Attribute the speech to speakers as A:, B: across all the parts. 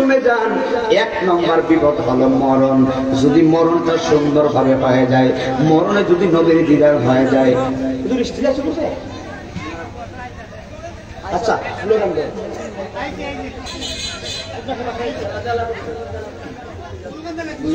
A: শুনে যান, 1 নম্বর বিপদ হলো মরণ। যদি মরণটা সুন্দরভাবে পাওয়া যায়, মরণে যদি নবীর দিদার হয়ে যায়। আচ্ছা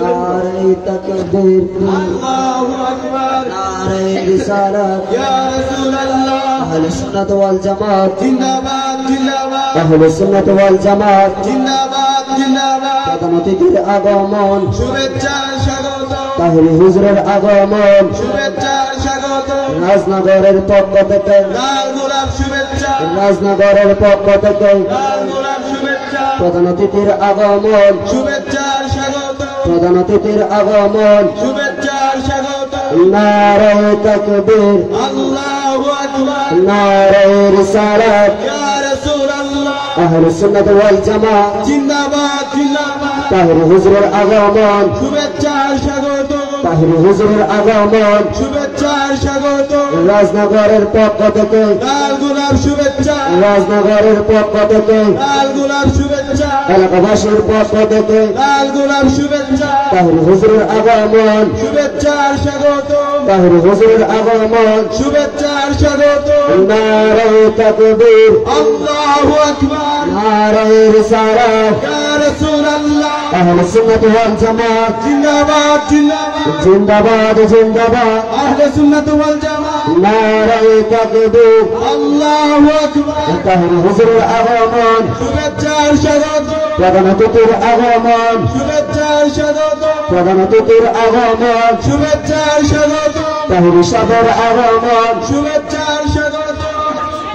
B: नारे तकबीर अल्लाहु अकबर नारे रिसालत या रसूल अल्लाह अहले सुन्नत वल जमात जिंदाबाद जिंदाबाद अहले सुन्नत वल जमात जिंदाबाद जिंदाबाद प्रधान अतिथिর আগমন শুভেচ্ছা স্বাগত তাহলে হুজুরের আগমন শুভেচ্ছা স্বাগত রাজনগরের পক্ষ থেকে লাল গোলাপ শুভেচ্ছা রাজনগরের পক্ষ থেকে লাল গোলাপ শুভেচ্ছা প্রধান অতিথির আগমন শুভেচ্ছা স্বাগত প্রধান অতিথির আগমন শুভেচ্ছা স্বাগত নারে তাকবীর আল্লাহু আকবার নারে রিসালাত ইয়া রাসূলুল্লাহ আহলে সুন্নাত ওয়াল জামাত জিন্দাবাদ জিন্দাবাদ তাহলে হুজুরের আগমন শুভেচ্ছা স্বাগত তাহলে হুজুরের আগমন শুভেচ্ছা স্বাগত রাজনগরের পক্ষ থেকে লাল গোলাপ শুভেচ্ছা রাজনগরের পক্ষ থেকে লাল গোলাপ শুভেচ্ছা এলাকাবাসীর পক্ষ থেকে লাল গোলাপ শুভেচ্ছা তাহলে হুজুরের আগমন শুভেচ্ছা স্বাগত তাহলে হুজুরের আগমন শুভেচ্ছা স্বাগত নারে তাকবীর আল্লাহু আকবার নারে রিসালাত ইয়া রাসূলুল্লাহ আহলে সুন্নাত ওয়াল জামাত জিন্দাবাদ জিন্দাবাদ জিন্দাবাদ জিন্দাবাদ আহলে সুন্নাত ওয়াল জামাত নারে তাকবীর আল্লাহু আকবার তাহলে হুজুরের আগমন শুভেচ্ছা স্বাগত প্রধান অতিথির আগমন শুভেচ্ছা স্বাগত প্রধান অতিথির আগমন শুভেচ্ছা স্বাগত তাহলে সবার আগমন শুভেচ্ছা স্বাগত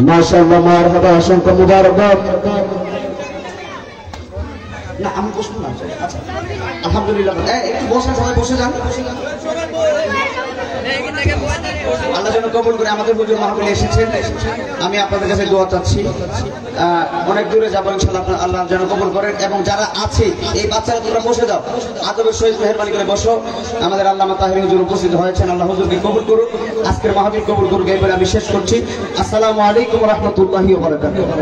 B: মাশাআল্লাহ মারহাবা অসংখ্য মুবারক
A: না আমি বসবো না। আচ্ছা আলহামদুলিল্লাহ একটু বসেন, সবাই বসে যান। আল্লাহ যেন কবুল করে। আমাদের হুজুর মাহফিলে এসেছেন, আমি আপনাদের কাছে দোয়া চাচ্ছি। অনেক দূরে যাবো ইনশাআল্লাহ, আল্লাহ যেন কবুল করেন। এবং যারা আছে এই বাচ্চারা তোমরা বসে যাও, আদবের সহিত মেহেরবানি করে বসো। আমাদের আল্লামা তাহির হুজুর উপস্থিত হয়েছেন, আল্লাহ হুজুরকে কবুল করুক, আজকের মাহফিল কবুল করুক। এই বলে আমি শেষ করছি। আসসালামু আলাইকুম ওয়া রাহমাতুল্লাহি ওয়া বারাকাতুহু।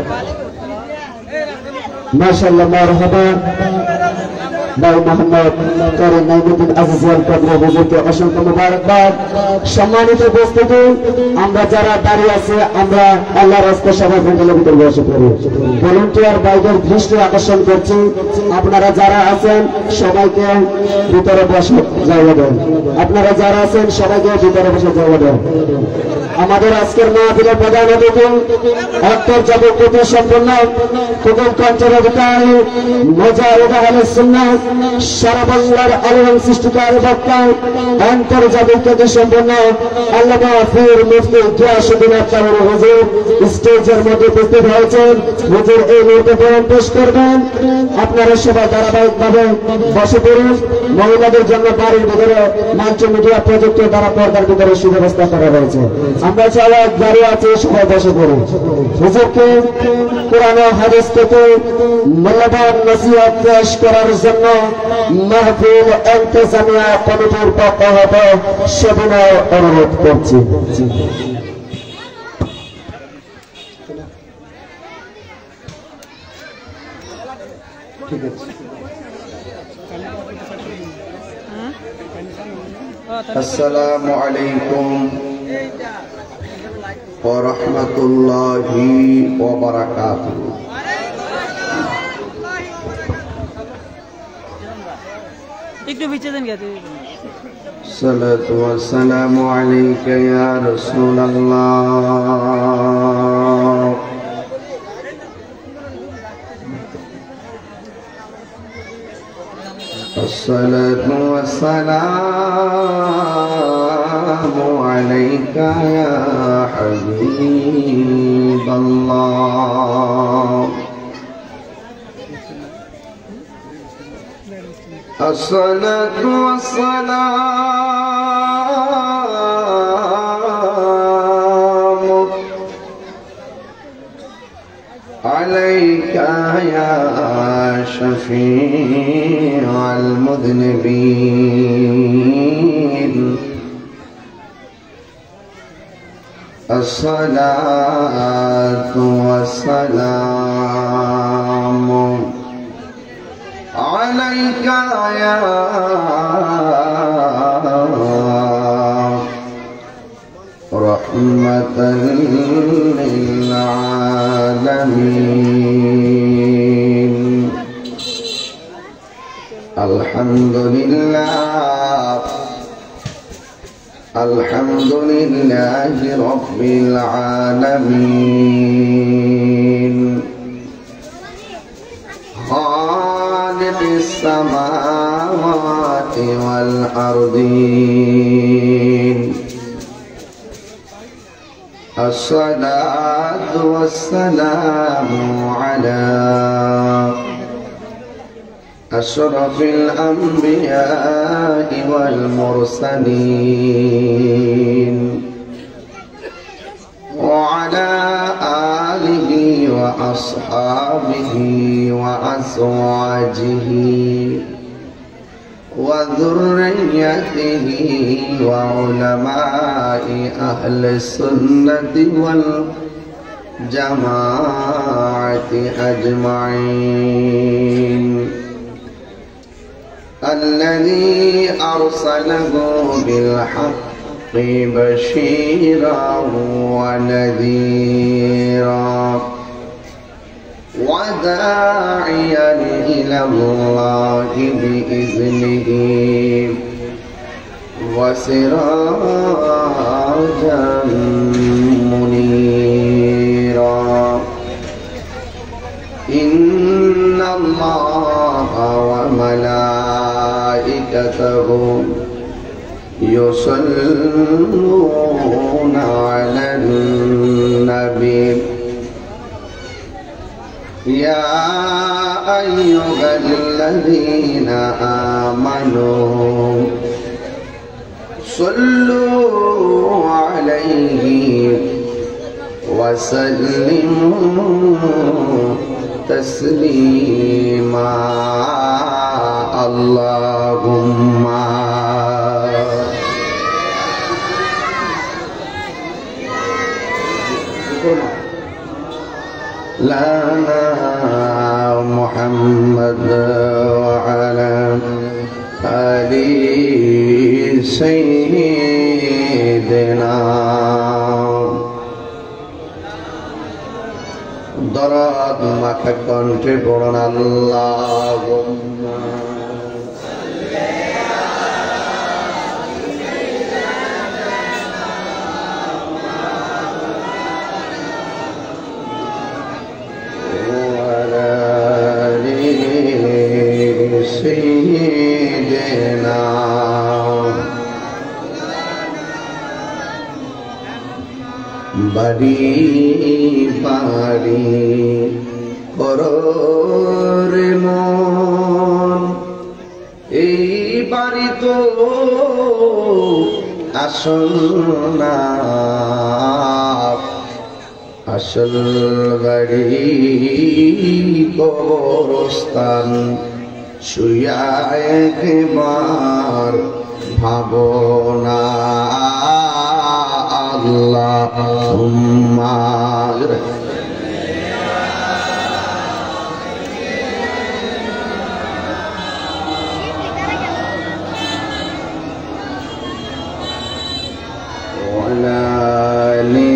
B: মাশাআল্লাহ মারহাবা ভাই মোহাম্মদ করিম নাইমুদ্দিন আজিজ ওয়াল কদর হুজুরকে অসংখ্য মুবারকবাদ। সম্মানিত উপস্থিতি, আমরা যারা দাঁড়িয়ে আছে আমরা আল্লাহর রাস্তা সবাই ভেতরের ভিতরে বসে পড়ি। ভলান্টিয়ার ভাইদের দৃষ্টি আকর্ষণ করছি, আপনারা যারা আছেন সবাইকে ভিতরে বসে জায়গা দেন। আপনারা যারা আছেন সবাইকে ভিতরে বসে জায়গা দেন। আমাদের আজকের মাহফিলের প্রধান অতিথি আন্তর্জাতিক খ্যাতি সম্পন্ন কুতুবগঞ্জের অধিকারী মুজাহিদ আহলে সুন্নাত সারা বাংলার আলোড়ন সৃষ্টিকারী বক্তা আন্তর্জাতিক খ্যাতি সম্পন্ন আল্লামা পীর মুফতি গিয়াসউদ্দিন আতাউর হুজুর স্টেজের মধ্যে উপস্থিত হয়েছেন। হুজুর এই মুহূর্তে বয়ান পেশ করবেন। আপনারা সবাই ধারাবাহিকভাবে বসে পড়ুন। মহিলাদের জন্য বাড়ির ভিতরে মাল্টিমিডিয়া প্রজেক্টের দ্বারা পর্দার ভিতরে সুব্যবস্থা করা হয়েছে। আমরা সবাই দাঁড়িয়ে আছি, সবাই বসে পড়ুন। হুজুরকে কোরআন ও হাদিস থেকে মূল্যবান নসিহত পেশ করার জন্য মাহফিল ইন্তেজামিয়া কমিটির পক্ষ হতে সবিনয় অনুরোধ করছি। ঠিক আছে।
C: আসসালামু আলাইকুম ওয়া রাহমাতুল্লাহি ওয়া বারাকাতুহু।
D: একটু পিছিয়ে দেন গেছে।
C: সালাতু ওয়া সালামু আলাইকা ইয়া রাসূলুল্লাহ। الصلاة والسلام عليك يا حبيب الله. الصلاة والسلام عليك يا شفيع المذنبين. الصلاة والسلام عليك يا رحمة للعالمين. الحمد لله الحمد لله رب العالمين خالق السماوات والأرضين. الصلاة والسلام على أشرف الأنبياء والمرسلين وعلى آله وأصحابه وأزواجه وذريته وعلماء أهل السنة والجماعة أجمعين الذي أرسله بالحق بشيرا ونذيرا وداعيا إلى الله بإذنه وسراجا منيرا. إن الله وملائكته يصلون على النبي يا أيها الذين آمنوا صلوا عليه وسلموا تسليما. اللهم لنا محمد وعلى آل سيدنا দরদ মাখা কণ্ঠে পড়ুন আল্লাহুম্মা سيدنا বাড়ি বাড়ি রে মন এই বাড়ি তো আসল না আসল বাড়ি কবরস্থান শুয়া একবার ভাবনা আল্লাহুম্মা ওয়ালা আলি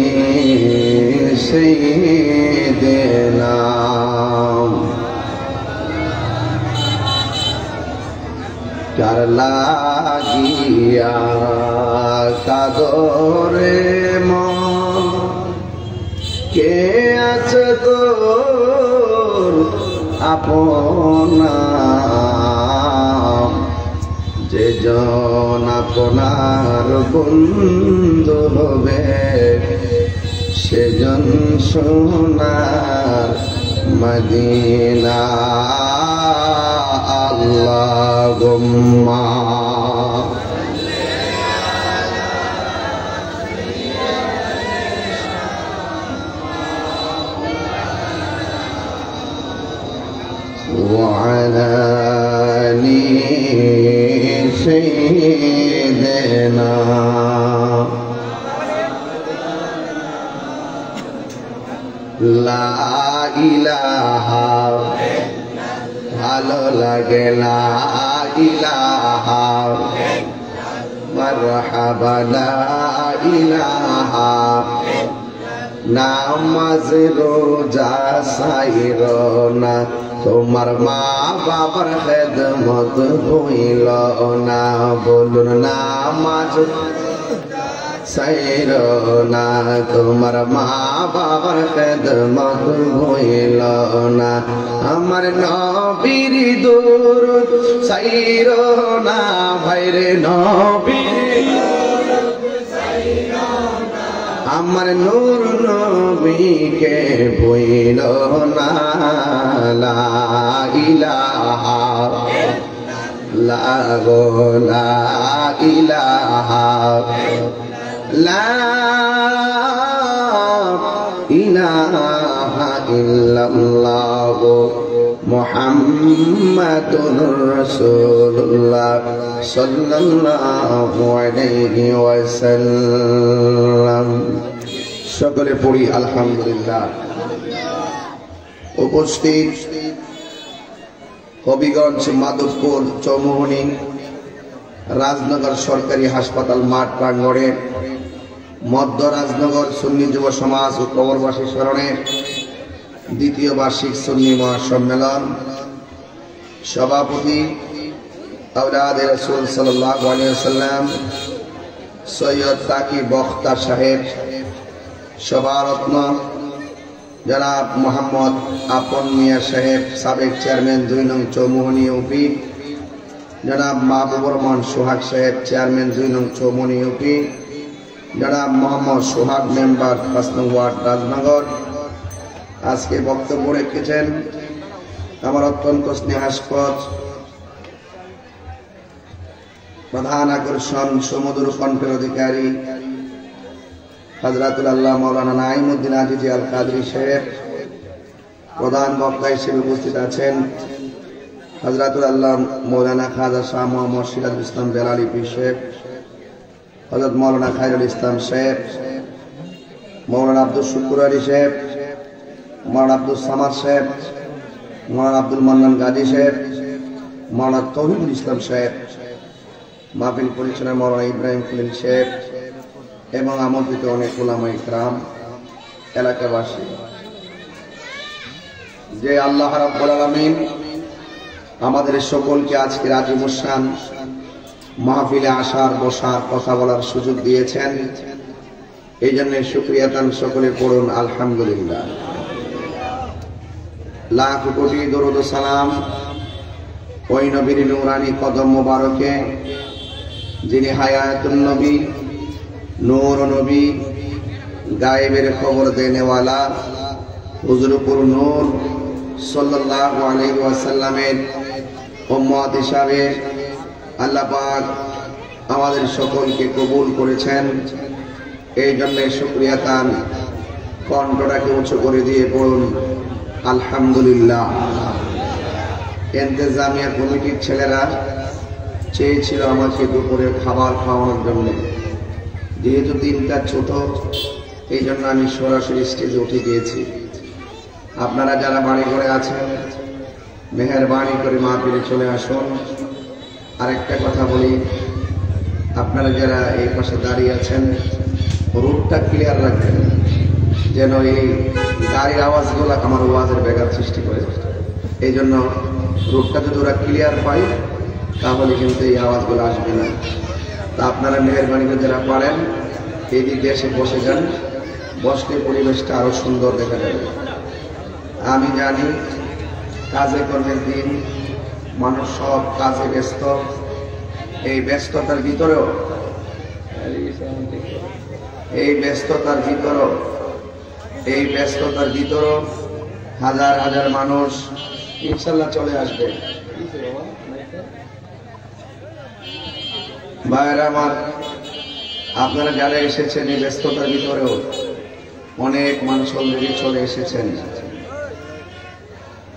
C: সাইয়্যিদিনা কার লাগিয়া কাদরে মন কে আছে তোর আপনা যে জন আপনার বন্ধু হবে সেজন সোনার মদিনা আল্লাহুম্মা وعلى آل سيدنا لا إله ভালো লাগে লা ইলাহা মারহাবা লা ইলাহা নামাজ রোজা সাইরো না তোমার মা বাবার খেদমত হইল না বলুন নামাজ সাইরো না তোমার মা বাবার খেদমত হইল না আমার নবীর দুরূদ সাইরো না ভাইরে নবীর আমার নূর নবীকে ভুইল না লা ইলাহা লা গো লা ইলাহা লা ইলাহা ইল্লাল্লাহ মুহাম্মাদুর রাসূলুল্লাহ সাল্লাল্লাহু আলাইহি ওয়াসাল্লাম। সকলে পড়ি আলহামদুলিল্লাহ। উপস্থিত হবিগঞ্জ, মাধবপুর, চৌমুহনী, রাজনগর সরকারি হাসপাতাল মাঠ প্রাঙ্গণে মধ্য রাজনগর সুন্নি যুব সমাজ ও কবরবাসী স্মরণে দ্বিতীয় বার্ষিক সুন্নি মহাসম্মেলন, সভাপতি আওলাদে রাসূল সাল্লাল্লাহু আলাইহি ওয়াসাল্লাম সৈয়দ তাকি বখতা সাহেব, সভারত্ন জনাব মোহাম্মদ আপন মিয়া সাহেব, সাবেক চেয়ারম্যান ২ নং চৌমুহনী ইউপি, জনাব মাহবুবুর রহমান সোহাগ সাহেব, চেয়ারম্যান ২ নং চৌমুহনী ইউপি, জনাব মোহাম্মদ সোহাগ, মেম্বার ৫ নং ওয়ার্ড, রাজনগর। আজকে বক্তব্য রেখেছেন আমার অত্যন্ত স্নেহাস্পদ প্রধান আকর্ষণ, সুমধুর কণ্ঠের অধিকারী হযরতুল আল্লাহ মাওলানা নাঈমউদ্দিন আজিজি আল কাদরি সাহেব। প্রধান বক্তা হিসেবে উপস্থিত আছেন হযরতুল আল্লাহ মাওলানা খাজা শাহ মোহাম্মদ সিরাজুল ইসলাম বেলালী পীর সাহেব, হযরত মাওলানা খায়রুল ইসলাম সাহেব, মাওলানা আব্দুল শুকুর আলী সাহেব, মাওলানা আব্দুল সামাদ সাহেব, মাওলানা আব্দুল মান্নান গাজী সাহেব, মাওলানা তৌহিদুল ইসলাম সাহেব, মাহফিল পরিচালনা মাওলানা ইব্রাহিম খলিল সাহেব এবং আমন্ত্রিত অনেক উলামা ইকরাম, এলাকাবাসী। যে আল্লাহ রাব্বুল আলামিন আমাদের সকলকে আজকে আজিমুস শান মাহফিলে আসার, বসার, কথা বলার সুযোগ দিয়েছেন, এই জন্য শুকরিয়া তান সকলে পড়ুন আলহামদুলিল্লাহ। লাখ কোটি দরুদ ও সালাম ওই নবীর নূরানি কদম মোবারকে, যিনি হায়াতুন নবী, নূর নবী, গায়েবের খবর দেনেওয়ালা হুজুরপুর নূর সাল্লাল্লাহু আলাইহি ওয়াসাল্লামের উম্মত হিসাবে আল্লাহ পাক আমাদের সকলকে কবুল করেছেন। এই জন্য শুকরিয়া তান কণ্ঠটাকে উঁচু করে দিয়ে পড়ুন আলহামদুলিল্লাহ। ইন্তেজামিয়া কমিটির ছেলেরা চেয়েছিল আমাকে দুপুরে খাবার খাওয়ানোর জন্য, যেহেতু দিনটা ছোট এই জন্য আমি সরাসরি স্টেজে উঠে গিয়েছি। আপনারা যারা বাড়ি ঘরে আছেন মেহেরবানি করে মাহফিলে চলে আসুন। আরেকটা কথা বলি, আপনারা যারা এই পাশে দাঁড়িয়ে আছেন রুটটা ক্লিয়ার রাখবেন, যেন এই গাড়ির আওয়াজগুলো আমার ওয়াজের ব্যাঘাত সৃষ্টি করে। এই জন্য রুটটা যদি ওরা ক্লিয়ার পায় তাহলে কিন্তু এই আওয়াজগুলো আসবে না। তা আপনারা মেহেরবানি করে যারা পারেন এই দিকে এসে বসে যান, বসলে পরিবেশটা আরো সুন্দর দেখা যাবে। আমি জানি কাজে কর্মের দিন, মানুষ সব কাজে ব্যস্ত। এই ব্যস্ততার ভিতরেও হাজার হাজার মানুষ ইনশাল্লাহ চলে আসবে। ভাইয়েরা আমার, আপনারা যারা এসেছেন এই ব্যস্ততার ভিতরেও অনেক মানুষ অলরেডি চলে এসেছেন।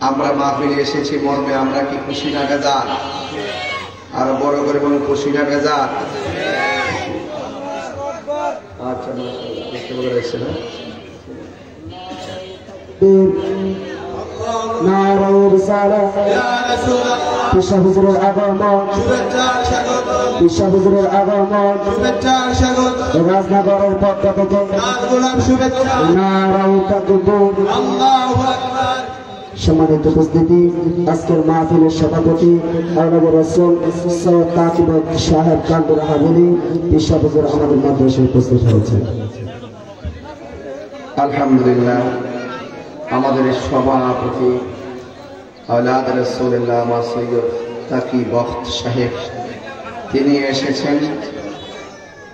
C: আমরা মাহফিলে এসেছি মর্মে আমরা কি খুশি না বেজার? আরো বড় করে বলুন খুশি না বেজার? আচ্ছা, বুঝতে পেরেছি না?
B: নারায়ে রিসালাত
E: ইয়া রাসূলুল্লাহ
B: পিসা হুজুরের আগমন
E: শুভেচ্ছা স্বাগত
B: পিসা হুজুরের আগমন
E: শুভেচ্ছা স্বাগত
B: রাজনগরের পক্ষ থেকে
E: নাত গোলাপ শুভেচ্ছা
B: নারায়ে তাকবীর
E: আল্লাহু আকবার
B: সম্মানিত উপস্থিতি আজকের মাহফিলের সভাপতি আওলাদ রাসূল সৈয়দ তাকিব সাহেব কান্ডুর হাবিলি পিসা হুজুর আমাদের মধ্যে এসে উপস্থিত হয়েছেন।
C: আলহামদুলিল্লাহ আমাদের সভাপতি আওলাদ রাসূলুল্লাহ আমার সৈয়দ তাকিব সাহেব তিনি এসেছেন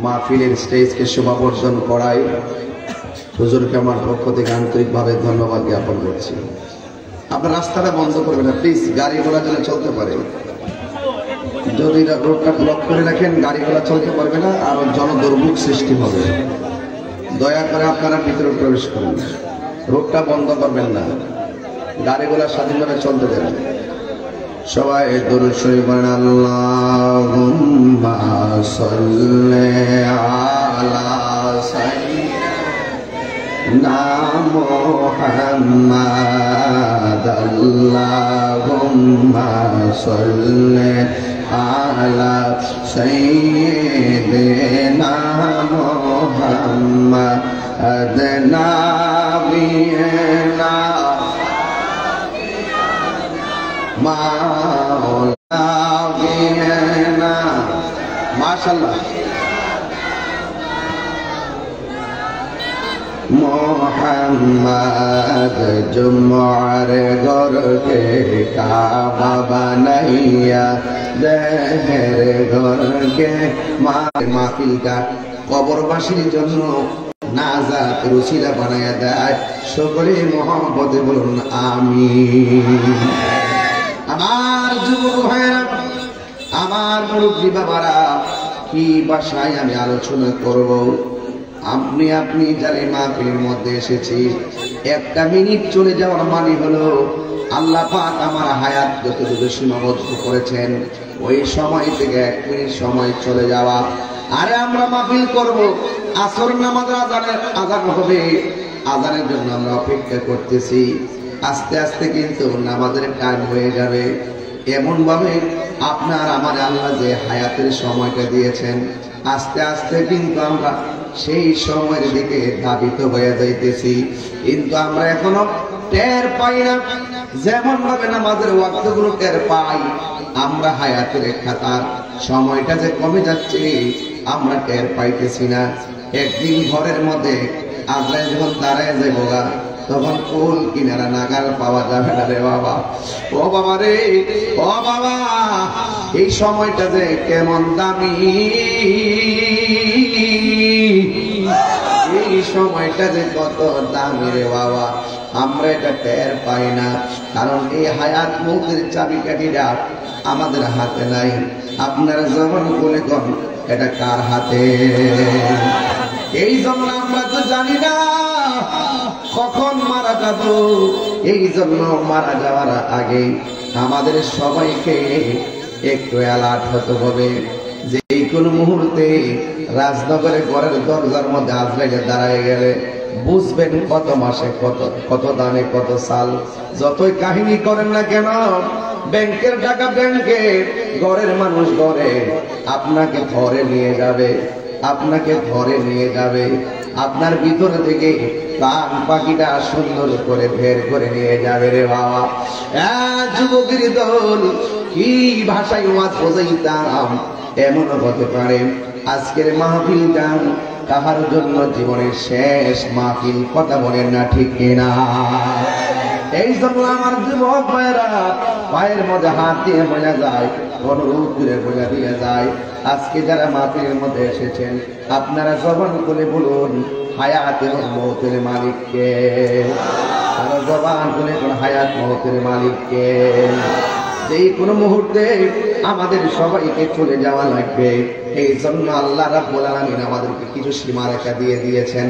C: মাহফিলের স্টেজকে শোভাবর্ধন করায় হুজুরকে আমার পক্ষ থেকে আন্তরিকভাবে ধন্যবাদ জ্ঞাপন করছি। আপনার রাস্তাটা বন্ধ করবেন না প্লিজ, গাড়ি ঘোড়া যেন চলতে পারে। যদি রোডটা ব্লক করে রাখেন গাড়ি ঘোড়া চলতে পারবে না, আরো জনদুর্ভোগ সৃষ্টি হবে। দয়া করে আপনারা ভিতরে প্রবেশ করুন, রোডটা বন্ধ করবেন না, গাড়িগুলো স্বাধীনভাবে চলতে দেবেন। সবাই দরুদ শরীফ পড়েন। আল্লাহুম্মা সাল্লি আলা সাইয়্যিদিনা মুহাম্মাদ আল্লাহুম্মা সাল্লি আলা সাইয়্যিদিনা মুহাম্মাদ নাবিয়িনা মাওলানা মাশাআল্লাহ মোহাম্মদ জুমআর ঘরকে কাবা বানাইয়া দেহের ঘরকে মাহফিলটা কবরবাসীর জন্য নাজাত রুসিলা বানাইয়া দেয়। সকলে মোহাম্মদে বলুন আমিন। আমার যুবক ভাইরা, আমার মুরব্বী বাবারা, কি ভাষায় আমি আলোচনা করব? আপনি যারা মাহফিলের মধ্যে এসেছি, একটা মিনিট চলে যাওয়ার মানে হলো আল্লাহ পাক আমার হায়াত যতটুকু সীমাবদ্ধ করেছেন ওই সময় থেকে 1 মিনিট সময় চলে যাওয়া। আরে আমরা মাহফিল করব, আসর নামাজ আযান হবে, আযানের জন্য আমরা অপেক্ষা করতেছি। আস্তে আস্তে কিন্তু নামাজের টাইম হয়ে যাবে। এমন ভাবে আপনার আমার আল্লাহ যে হায়াতের সময়টা দিয়েছেন, আস্তে আস্তে কিন্তু আমরা সেই সময়ের দিকে ধাবিত হয়ে যাইতেছি, কিন্তু আমরা এখনো টের পাই না। যেমন ভাবে নামাজের ওয়াক্তগুলো টের পাই, আমরা হায়াতের খাতার সময়টা যে কমে যাচ্ছে আমরা টের পাইতেছি না। একদিন ঘরের মধ্যে আজরাইল যখন দাঁড়ায় যাবো গা, তখন কুল কিনারা নাগাল পাওয়া যাবে না রে বাবা। ও বাবা রে, ও বাবা, এই সময়টা যে কেমন দামি, এই সময়টা যে কত দামি রে বাবা, আমরা এটা টের পাই না। কারণ এই হায়াত মৌতের চাবিকাঠিটা আমাদের হাতে নাই। আপনারা যখন বলে কন এটা কার হাতে, এই জন্য আমরা তো জানি না কখন মারা যাব। এই জন্য মারা যাওয়ার আগে আমাদের সবাইকে একটু অ্যালার্ট হতে হবে যে এই কোন মুহূর্তে রাজনগরের ঘরের দরজার মধ্যে আজরাইল দাঁড়ায় গেলে বুঝবেন কত মাসে কত দানে কত সাল। যতই কাহিনী করেন না কেন, ব্যাংকের টাকা ব্যাংকে, ঘরের মানুষ ঘরে, আপনাকে ঘরে নিয়ে যাবে, আপনাকে ঘরে নিয়ে যাবে। আপনার ভিতর থেকে প্রাণ পাখিটা সুন্দর করে বের করে নিয়ে যাবে রে বাবা। যুবকের দল, কি ভাষায় ওয়াজ বোঝাইতাম, এমনও হতে পারে আজকের মাহফিলটা কাহার জন্য জীবনের শেষ মাহফিল। কথা বলেন না ঠিক কিনা? এই জন্য আমার যুবক ভাইরা পায়ের মধ্যে হাত দিয়ে বোঝা যায়, অনুরোধ করে বোঝা দিয়ে যায়, আজকে যারা মাহফিলের মধ্যে এসেছেন আপনারা জবান করে বলুন হায়াতের মৌতের মালিককে। আর জবান করে হায়াত মৌতের মালিককে। যেই কোনো মুহূর্তে আমাদের সবাইকে চলে যাওয়া লাগবে, এই জন্য আল্লাহ রাব্বুল আলামিন আমাদেরকে কিছু সীমারেখা দিয়ে দিয়েছেন।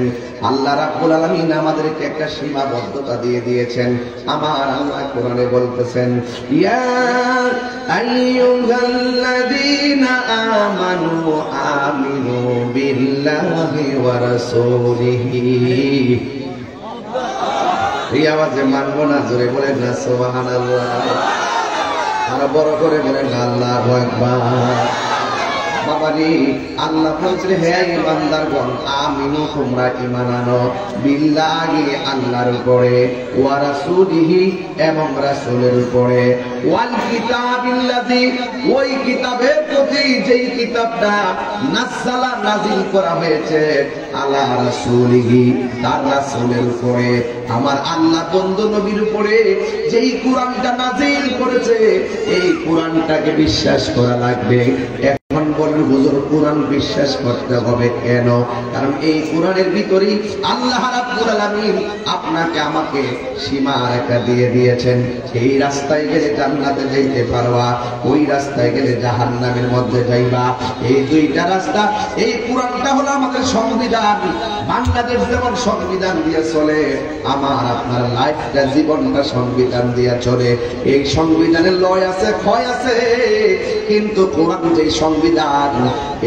C: আল্লাহ রাব্বুল আলামিন আমাদেরকে একটা সীমাবদ্ধতা দিয়ে দিয়েছেন। আমার আল্লাহ কোরআনে বলতেছেন, ইয়া আইয়ুহাল্লাযীনা আমানু আমিনু বিল্লাহি ওয়া রাসূলিহি এই আওয়াজে মানবো না, জোরে বলেন না সুবহানাল্লাহ, আরো বড় করে বলেন আল্লাহু আকবার। বাবারি আল্লাহ বলছে হে ইমানদারগণ আমিনু তোমরা ঈমান আনো বিল্লাহি আল্লাহর উপরে ওয়া রাসূলিহি এবং রাসূলের উপরে ওয়াল কিতাবিল্লাযী ওই কিতাবের প্রতি যেই কিতাবটা নাযালা নাযিল করা হয়েছে আলা রাসূলিহি তার রাসূলের উপরে আমার আল্লাহ বন্ধু নবীর উপরে যেই কোরআনটা নাযিল করেছে এই কোরআনটাকে বিশ্বাস করা লাগবে। এখন বলেন হুজুর কোরআন বিশ্বাস করতে হবে কেন? কারণ এই কোরআনের ভিতরেই আল্লাহ রাব্বুল আলামিন আপনাকে আমাকে সীমারেখা দিয়ে দিয়েছেন। এই রাস্তায় গেলে জান্নাতে যাইতে পারবা, ওই রাস্তায় গেলে জাহান্নামের মধ্যে যাইবা। এই দুইটা রাস্তা, এই কোরআনটা হলো আমাদের সংবিধান। বাংলাদেশ যেমন সংবিধান দিয়ে চলে, আমার আপনার লাইফটা জীবনটা সংবিধান দিয়ে চলে। এই সংবিধানের লয় আছে, ক্ষয় আছে, কিন্তু কোরআন যে সংবিধান,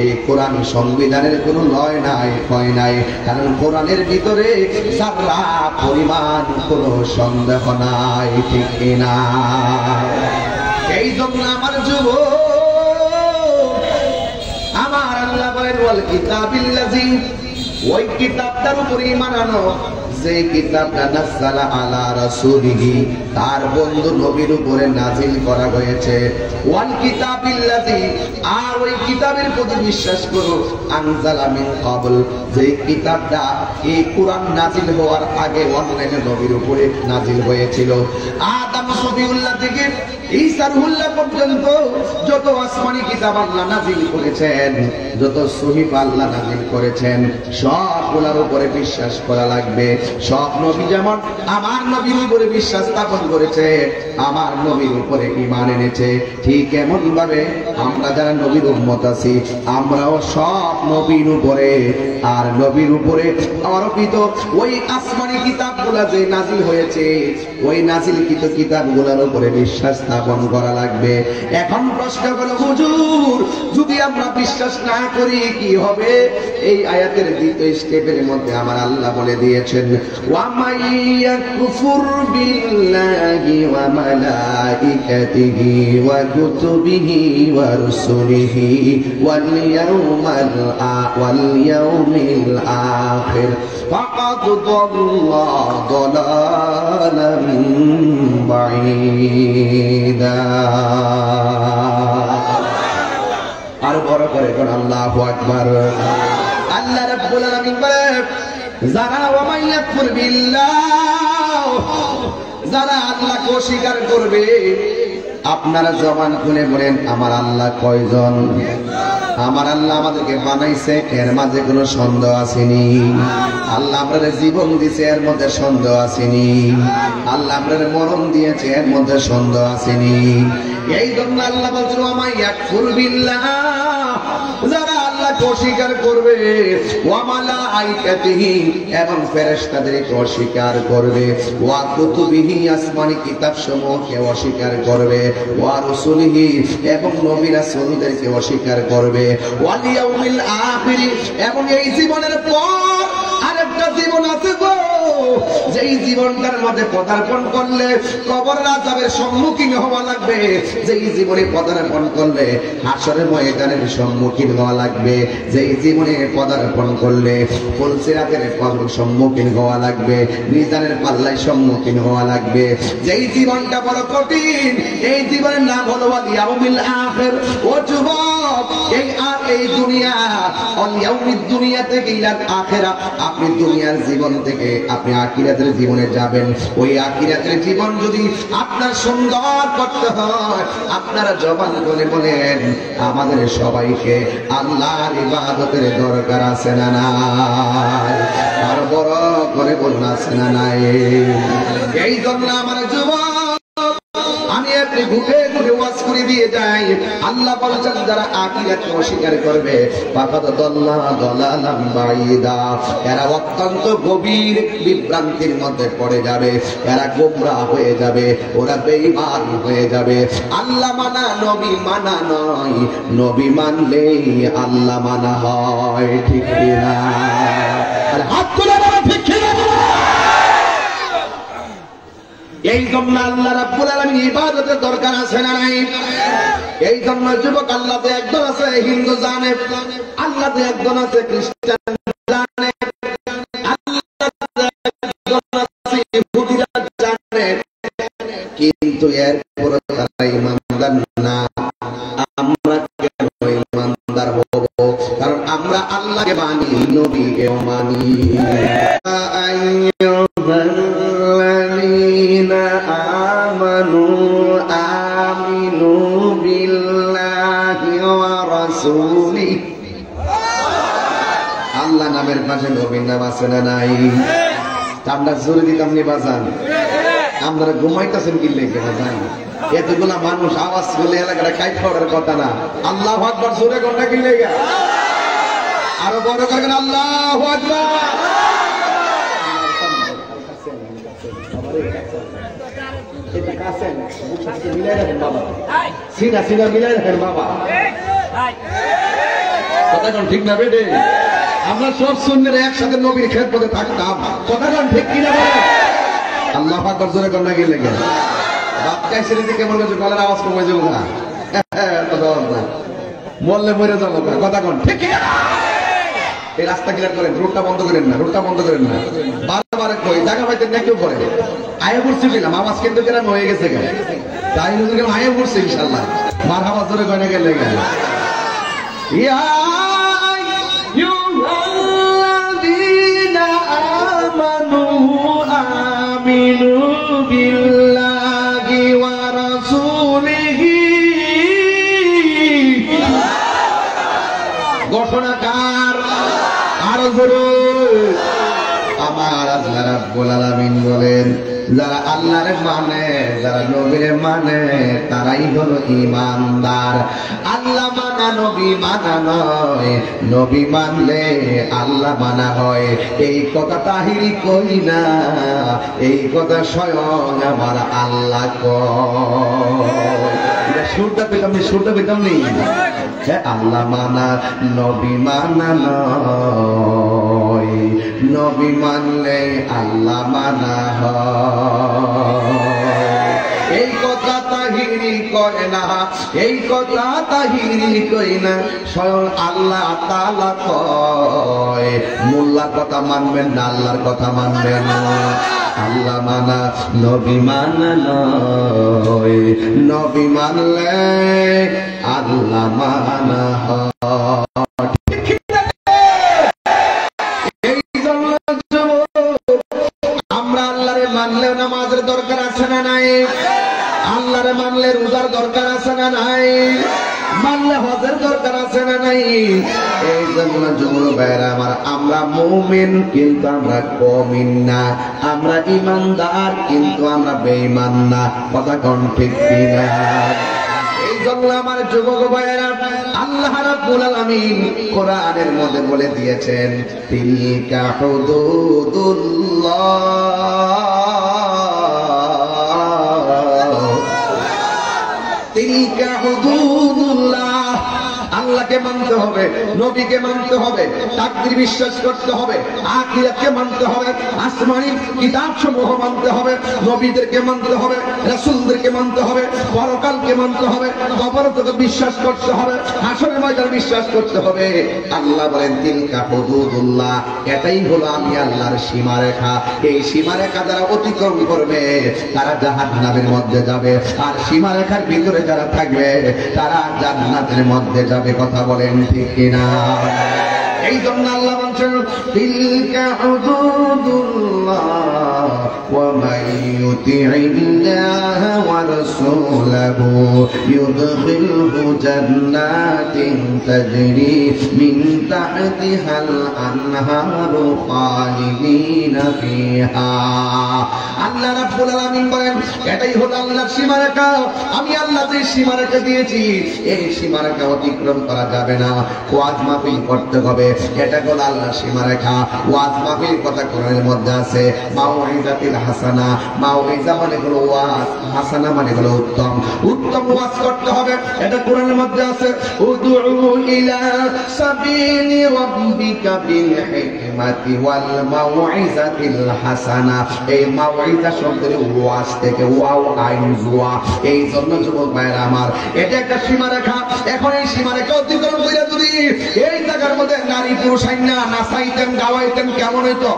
C: এই কোরআন সংবিধানের কোনো লয় নাই, ক্ষয় নাই। কারণ কোরআনের ভিতরে যারা পরিমাণ কোনো সন্দেহ নাই, ঠিক কিনা? এই জন্য আমার যুবক, আমার আল্লাহ বলেন ওয়াল কিতাবিল্লাযী ওই কিতাবটার উপর ঈমান আনো যে কিতাবটা নাযালা আলা রাসূলিহি তার বন্ধু নবীর উপরে নাযিল করা হয়েছে। ওয়াল কিতাবিল্লাযী আর ওই কিতাবের প্রতি বিশ্বাস করো আনজালা মিন ক্বাবল যে কিতাবটা এই কোরআন নাযিল হওয়ার আগে অন্যান্য নবীর উপরে নাযিল হয়েছিল। আদম সফিউল্লাহ থেকে ঈসা রুহুল্লাহ পর্যন্ত যত আসমানি কিতাব আল্লাহ নাযিল করেছেন, যত সহিফা আল্লাহ নাযিল করেছেন, সবগুলোর উপরে বিশ্বাস করা লাগবে। সব নবী যেমন আমার নবীর উপরে বিশ্বাস স্থাপন করেছে, আমার নবীর উপরে ঈমান এনেছে, ঠিক এমন ভাবে আমরা যারা নবীর উম্মত আছি আমরাও সব নবীর উপরে আর নবীর উপরে অর্পিত ওই আসমানি কিতাবগুলো যে নাযিল হয়েছে ওই নাযিলকৃত কিতাবগুলোর উপরে বিশ্বাস স্থাপন করা লাগবে। এখন প্রশ্ন হলো হুজুর যদি আমরা বিশ্বাস না করি কি হবে? এই আয়াতের দ্বিতীয় স্টেপের মধ্যে আমার আল্লাহ বলে দিয়েছেন ওয়া মাইয়াকুফুর বিল্লাহি ওয়া মালাইকাতিহি ওয়া কুতুবিহি ওয়া রুসুলিহি ওয়াল ইয়াউমিল আখির ফাকাদ দাল্লা দালালান বাঈদা। আর বড় করে কোন আল্লাহু আকবার। আল্লাহ রাব্বুল আলামিন বলেন যারা ওয়া মাইয়াকুফুর বিল্লাহ, যারা আল্লাহকে অস্বীকার করবে। আপনারা জবান খুলে বলেন আমার আল্লাহ কয়জন? আমার আল্লাহ আমাদেরকে বানাইছে, এর মাঝে কোনো সন্দেহ আসেনি। আল্লাহ আমাদের জীবন দিয়েছে, এর মধ্যে সন্দেহ আসেনি। আল্লাহ আমাদের মরণ দিয়েছে, এর মধ্যে সন্দেহ আসেনি। এই জন্য আল্লাহ বলছেন ওয়া মাইয়াকুফুর বিল্লাহ, যারা আল্লাহকে অস্বীকার করবে, ওয়া মালাইকাতিহি এবং ফেরেশতাদেরকে অস্বীকার করবে, ওয়া কুতুবিহি আসমানি কিতাবসমূহকে অস্বীকার করবে, ওয়া রুসুলিহি এবং নবী রাসূলদেরকে অস্বীকার করবে, ওয়াল ইয়াউমিল আখির এবং এই জীবনের পর আরেকটা জীবন আছে গো, যেই জীবনটার মধ্যে পদার্পণ করলে কবরের আযাবের সম্মুখীন হওয়া লাগবে, যেই জীবনে পদার্পণ করলে হাশরের ময়দানের সম্মুখীন হওয়া লাগবে, যেই জীবনে পদার্পণ করলে ফুলসিরাতের সম্মুখীন হওয়া লাগবে, মিজানের পাল্লায় সম্মুখীন হওয়া লাগবে, যেই জীবনটা বড় কঠিন, এই জীবনের নাম হলো ওয়াল ইয়াউমিল আখির। ও যুবক, এই দুনিয়া অল ইয়াউমিদ দুনিয়া থেকে ইলা আখিরা, আপনি দুনিয়ার জীবন থেকে আপনি আখিরাতের জীবনে যাবেন। ওই আখিরাতের জীবন যদি আপনার সুন্দর করতে হয়, আপনারা জবান করে বলেন আমাদের সবাইকে আল্লাহর ইবাদতের দরকার আছে না নাই? আর বড় করে বলুন আছে না নাই? এই জন্য আমার যুবক আমি আপনি ঘুরে ঘুরে ওয়াজ করে দিয়ে যাই। আল্লাহ বলেছেন যারা আখিরাতকে অস্বীকার করবে ফাকাদ দাল্লা দালালান বাঈদা, এরা অত্যন্ত গভীর বিভ্রান্তির মধ্যে পড়ে যাবে, এরা গোমরাহ হয়ে যাবে, ওরা বেঈমান হয়ে যাবে। আল্লাহ মানা নবী মানা নয়, নবী মানলেই আল্লাহ মানা হয়, ঠিক কিনা? আর হাত তুলে বলো ঠিক কিনা? এই জন্য আল্লাহ রাব্বুল আলামিন ইবাদতের দরকার আছে না নাই? এই জন্য যুবক আল্লাহতে একজন আছে হিন্দু জানে, আল্লাহতে একজন আছে খ্রিস্টান জানে, আল্লাহতে একজন আছে ইহুদিরা জানে, কিন্তু এরপর তারা ইমানদার না। আমরা কেন ইমানদার হব? কারণ আমরা আল্লাহকে মানি, নবীকেও মানি। আইয়ুহাল্লাযীনা আমানু আমিনু বিল্লাহি ওয়া রাসূলিহি। আল্লাহ নামের পাশে নবীর নাম আছে না নাই? আমরা জোরে দিতাম নি বাজান, আমরা ঘুমাইতেছেন কি লেগে বাজান? এতগুলা মানুষ আওয়াজ করলে এলাকাটা কাইট করার কথা না। আল্লাহু আকবার জোরে কোনটা কি লেগে? আরো বড় করে আল্লাহু আকবার। কথাটা ঠিক না বেটে? আমরা সব সুন্নিরা একসাথে নবীর খেদমতে থাকতাম। কথাটা ঠিক কিনা বলে? আল্লাহু আকবার জোরে কোনটা কি লেগে? বাচ্চায় ছেড়ে দিকে মনে হচ্ছে গলার আওয়াজ কমে যাবো না, বললে মরে যাবো না। কথা কোন ঠিক কিনা? এই রাস্তা ক্লিয়ার করেন, রোডটা বন্ধ করেন না, রোডটা বন্ধ করেন না। বারবার কই জায়গা পাইতেন না কেউ করে আয়ে পড়ছি কিনা আওয়াজ কিন্তু কেন হয়ে গেছে কেন? তাই নদীকে আয়ে পড়ছে ইনশাআল্লাহ। মারহাবা জোরে কয়না গেলে গেল। ইয়া আইয়ুহাল্লাযীনা আমানু আমিনু বিল্লাহি ওয়া রাসূলিহি। ঘোষণাকার আর জোরে আমার আল্লাহ রাব্বুল আলামিন বলেন, যারা আল্লাহরে মানে, যারা নবীরে মানে, তারাই হলো ঈমানদার। আল্লাহ মানা নবী মানা নয়, নবী মানলে আল্লাহ মানা হয়। এই কথা তাহিরি কই না, এই কথা স্বয়ং আমার আল্লাহ কয়। সুরটা পেতাম নি, সুরটা পেতাম নি। হ্যাঁ, আল্লাহ মানা নবী মানা নয়, নবী মানলে আল্লাহ মানা হয়। এই কথা তাহিরি কয় না, এই কথা তাহিরি কই না, স্বয়ং আল্লাহ তাআলা কয়। মোল্লার কথা মানবেন না, আল্লাহর কথা মানবেন না। আল্লাহ মানা নবী মানা নয়, নবী মানলে আল্লাহ মানা হয়। আমরা আল্লাহরে মানলে নামাজের দরকার আছে না নাই? আল্লাহরে মানলে রোজার দরকার আছে না নাই? মানলে হজের দরকার আছে না নাই? এই জন্য যুবক ভাইরা আমার, আমরা মুমিন কিন্তু আমরা কমিন না, আমরা ইমানদার কিন্তু আমরা বেঈমান না। কথা কোন ঠিক কিনা? এই জন্য আমার যুবক ভাইরা, আল্লাহ রাব্বুল আলামিন কোরআনের মধ্যে বলে দিয়েছেন, তিলকা হুদুদুল্লাহ, তিলকা হুদুদুল্লাহ। আল্লাহকে মানতে হবে, নবীকে মানতে হবে, তাকদীর বিশ্বাস করতে হবে, আখিরাতকে মানতে হবে, আসমানি কিতাবসমূহ মানতে হবে, নবীদেরকে মানতে হবে, রাসূলদেরকে মানতে হবে, পরকালকে মানতে হবে, কবরকে বিশ্বাস করতে হবে, হাসরের ময়দান বিশ্বাস করতে হবে। আল্লাহ বলেন তিলকা হুদুদুল্লাহ, এটাই হলো আমি আল্লাহর সীমারেখা। এই সীমারেখা যারা অতিক্রম করবে তারা জাহান্নামের মধ্যে যাবে, আর সীমারেখার ভিতরে যারা থাকবে তারা জান্নাতের মধ্যে যাবে। কথা বলেন ঠিক কিনা? এই জন্য আল্লাহ বলছেন তিলকা হুদুদুল্লাহ ওয়া মান ইউতি'িল্লাহ ওয়া রাসূলাহু ইউদখিলহু জান্নাতিন তাজরি মিন তাহতিহাল আনহারু খালিদিনা ফিহা। আল্লাহ রাব্বুল আলামিন বলেন, এটাই হলো আল্লাহর সীমারেখা। আমি আল্লাহ যে সীমারেখা দিয়েছি, এই সীমারেখা অতিক্রম করা যাবে না। ওয়াজ মাহফিল করতে হবে, এটা হলো আল্লাহর সীমারেখা। ওয়াজ মাহফিল কথা কোরআনের মধ্যে আছে, মাউইযাতুন মাউইজাতিল হাসানা। মাউইজা মানে হলো ওয়াজ, হাসানা মানে হলো উত্তম। উত্তম ওয়াজ করতে হবে, এটা কোরআনের মধ্যে আছে, উদউ ইলা সাবিলি রাব্বিকা বিল হিকমাতি ওয়াল মাউইজাতিল হাসানা। এই মাউইজা শব্দের ওয়াজ থেকে ওয়াও আইন জুয়া, এই জন্য যুবক ভাইরা আমার এটা একটা সীমারেখা। এখন এই সীমারেখা অতিক্রম করে যদি এই জায়গার মধ্যে নারী পুরুষ আইনা নাচাইতেন গাওয়াইতেন কেমন হইতো?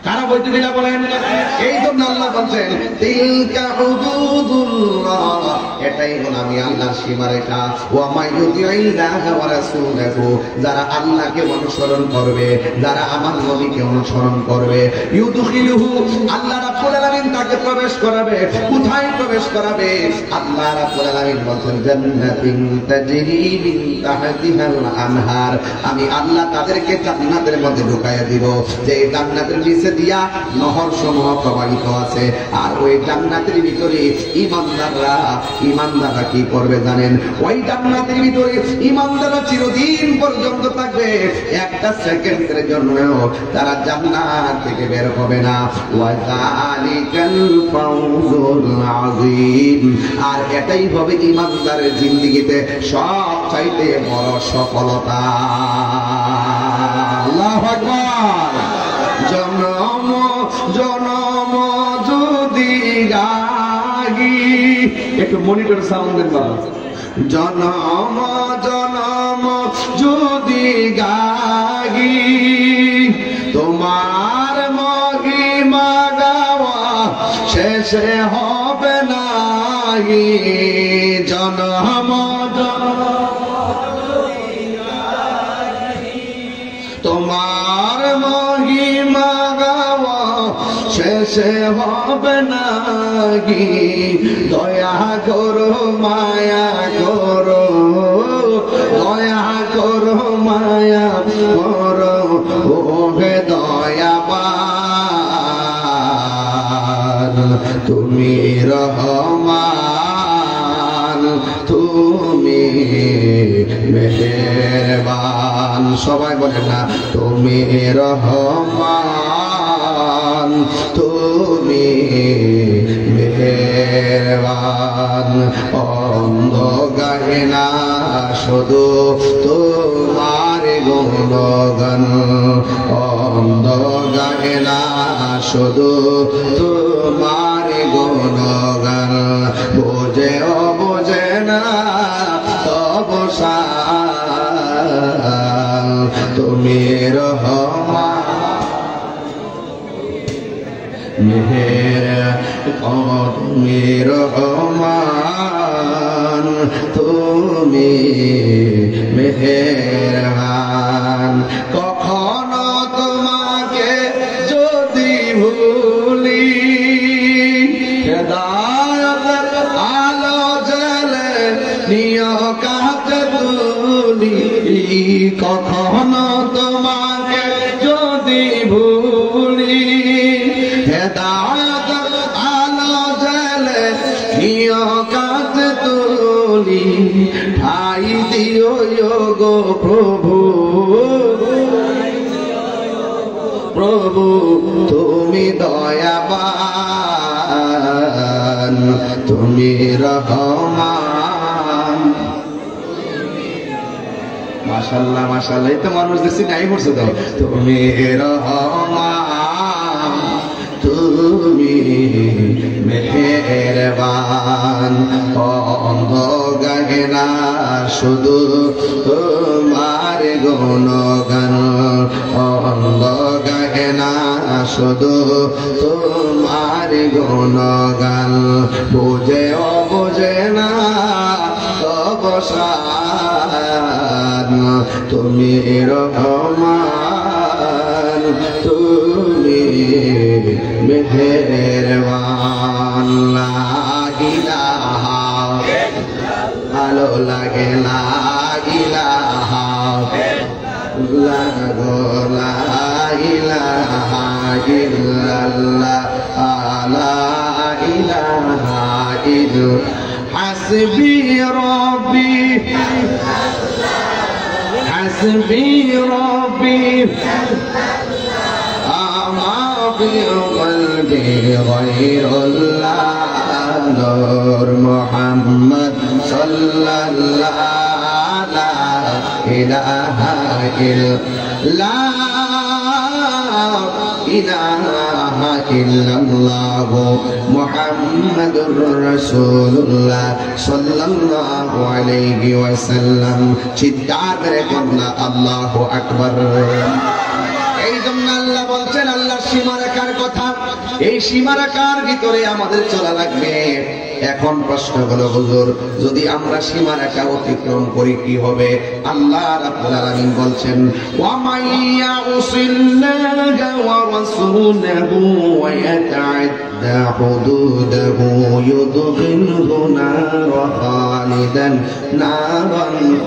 C: খারাপ হইতে দিলা বলেন। এই জন্য আল্লাহ বলছেন তিলকা হুদুদুল্লাহ, এটাই হলো আমি আল্লাহর সীমারেখা। ওয়া মাইয়ুতিইল্লাহা ওয়া রাসূলাহু, যারা আল্লাহকে অনুসরণ করবে, যারা আমার নবীকে অনুসরণ করবে, ইউদখিলুহু, আল্লাহ রাব্বুল আলামিন তাকে প্রবেশ করাবে। কোথায় প্রবেশ করাবে? আল্লাহ রাব্বুল আলামিন বলছেন জান্নাতিন তাজরি মিন তাহতিহাল আনহার, আমি আল্লাহ তাদেরকে জান্নাতের মধ্যে ঢুকাইয়া দিব, যে জান্নাতের নিচে দিয়া নহর সমূহ প্রবাহিত আছে। আর ওই জান্নাতের ভিতরে ইমানদাররা কি করবে জানেন? ওই জান্নাতের ভিতরে ইমানদাররা চিরদিন পর্যন্ত থাকবে, একটা সেকেন্ডের জন্য তারা জান্নাত থেকে বের হবে না। ওয়াযালিকাল ফাওজুল আযীম, আর এটাই হবে ইমানদারের জিন্দেগিতে সবচাইতে বড় সফলতা। আল্লাহু আকবার। জনম জনম যদি গাগি, একটু মনিটর সাউন্ড দেন বাবা। জনম জনম যদি গাগি, তোমার মহিমা গাওয়া শেষে হবে না। জনম তোমার মহিমা গাওয়া শেষে হবে না। দয়া করো মায়া করো, দয়া করো মায়া করো, ওহে দয়াবান তুমি রহমান, তুমি মেহেরবান। সবাই বলে না, তুমি রহমান, তুমি মেহেরবান। অন্ধ গাহে না শুধু তোমার গুণগান, অন্ধ গাহে না শুধু তোমার গুণগান। বোঝে ও বোঝে না অবসান, তুমি রহমান মেহের, তুমি রহমান, তুমি মেহেরবান। কখনো তোমাকে যদি ভুলি, হেদায়েতের আলো জ্বলে নিয় কাছে তুলি। কখনো তোমাকে যদি ভুলি, হেদায়েতের আলো জ্বলে নিয় কাছে তুলি। ঠাই দিও গো প্রভু, প্রভু তুমি দয়াবান, তুমি রহমান। মাশাআল্লাহ মাশাআল্লাহ, এই তো মানুষ দেখছি নাই পড়ছে তো। তুমি রহমান, তুমি মেহেরবান। অন্ধ গাহে না শুধু তোমার গুণগান, অন্ধ গাহে না শুধু তোমার গুণগান। বোঝে ও বোঝে না অবসান, তুমি রহমান, তুমি মেহেরবান। লা ইলাহা, ভালো লাগে লা ইলাহা, লা ইলাহা ইল্লাল্লাহ, লা ইলাহা ইল্লাল্লাহ। হাসবি রব্বি, হাসবি রব্বি, আমা في قلبي غير الله نور محمد صلى الله لا إله إلا إله إلا الله محمد رسول الله صلى الله عليه وسلم চিৎকার করে বলনা আল্লাহু আকবার। এই জন্য আল্লাহ বলছেন আল্লাহ সীমারেখার কথা, এই সীমারেখার ভিতরে আমাদের চলা লাগবে। এখন প্রশ্ন হলো হুজুর, যদি আমরা সীমারেখা অতিক্রম করি কি হবে? আল্লাহ রাব্বুল আলামিন বলছেন ওয়া মাইয়া উসিল্লাহা ওয়া রাসূলহু ওয়া ইয়াতা'আদ্দা হুদুদাহু ইউদখিলহু নারান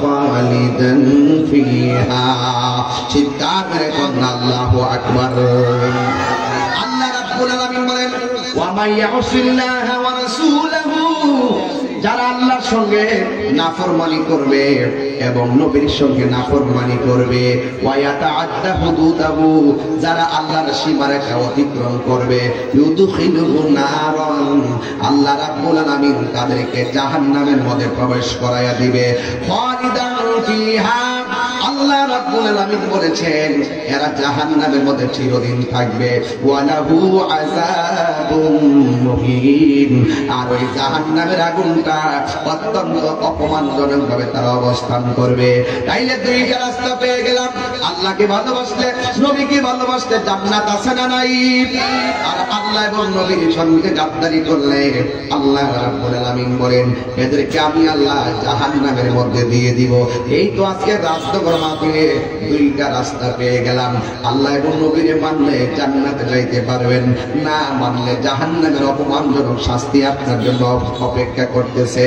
C: খালিদান ফিহা। চিৎকার করে বলুন আল্লাহু আকবার। আল্লাহ রাব্বুল আলামিন বলেন ওয়া মাইয়া উসিল্লাহা ওয়া রাসূলহু, যারা আল্লাহর সঙ্গে নাফরমানি করবে এবং নবীর সঙ্গে নাফরমানি করবে, ওয়া ইয়াতা'আদ্দা হুদুদাহু, যারা আল্লাহর সীমারেখা অতিক্রম করবে, ইউদখিলুহু নারান, আল্লাহ রাব্বুল আলামিন তাদেরকে জাহান্নামের মধ্যে প্রবেশ করায়া দিবে, খালিদান ফিহা। আল্লাহ রাব্বুল আলামিন বলেছেন এরা জাহান্নামের মধ্যে চিরদিন থাকবে, ওয়ালাহু আযাবুম মুহিন, আর ওই জাহান্নামের আগুনটা অত্যন্ত অপমানজনক ভাবে তারা অবস্থান করবে। তাইলে দুইটা রাস্তা পেয়ে গেলাম, আল্লাহকে ভালোবাসলে নবীকে ভালোবাসলে জান্নাত আছে না নাই? আর আল্লাহ এবং নবীর সঙ্গে গাদ্দারি করলে আল্লাহ রাব্বুল আলামিন বলেন এদেরকে আমি আল্লাহ জাহান্নামের মধ্যে দিয়ে দিব। এই তো আজকে রাস্তা মাহফিলে দুইটা রাস্তা পেয়ে গেলাম, আল্লাহ এবং নবীরে মানলে জান্নাতে যাইতে পারবেন, না মানলে জাহান্নামের অপমানজনক শাস্তি আপনার জন্য অপেক্ষা করতেছে।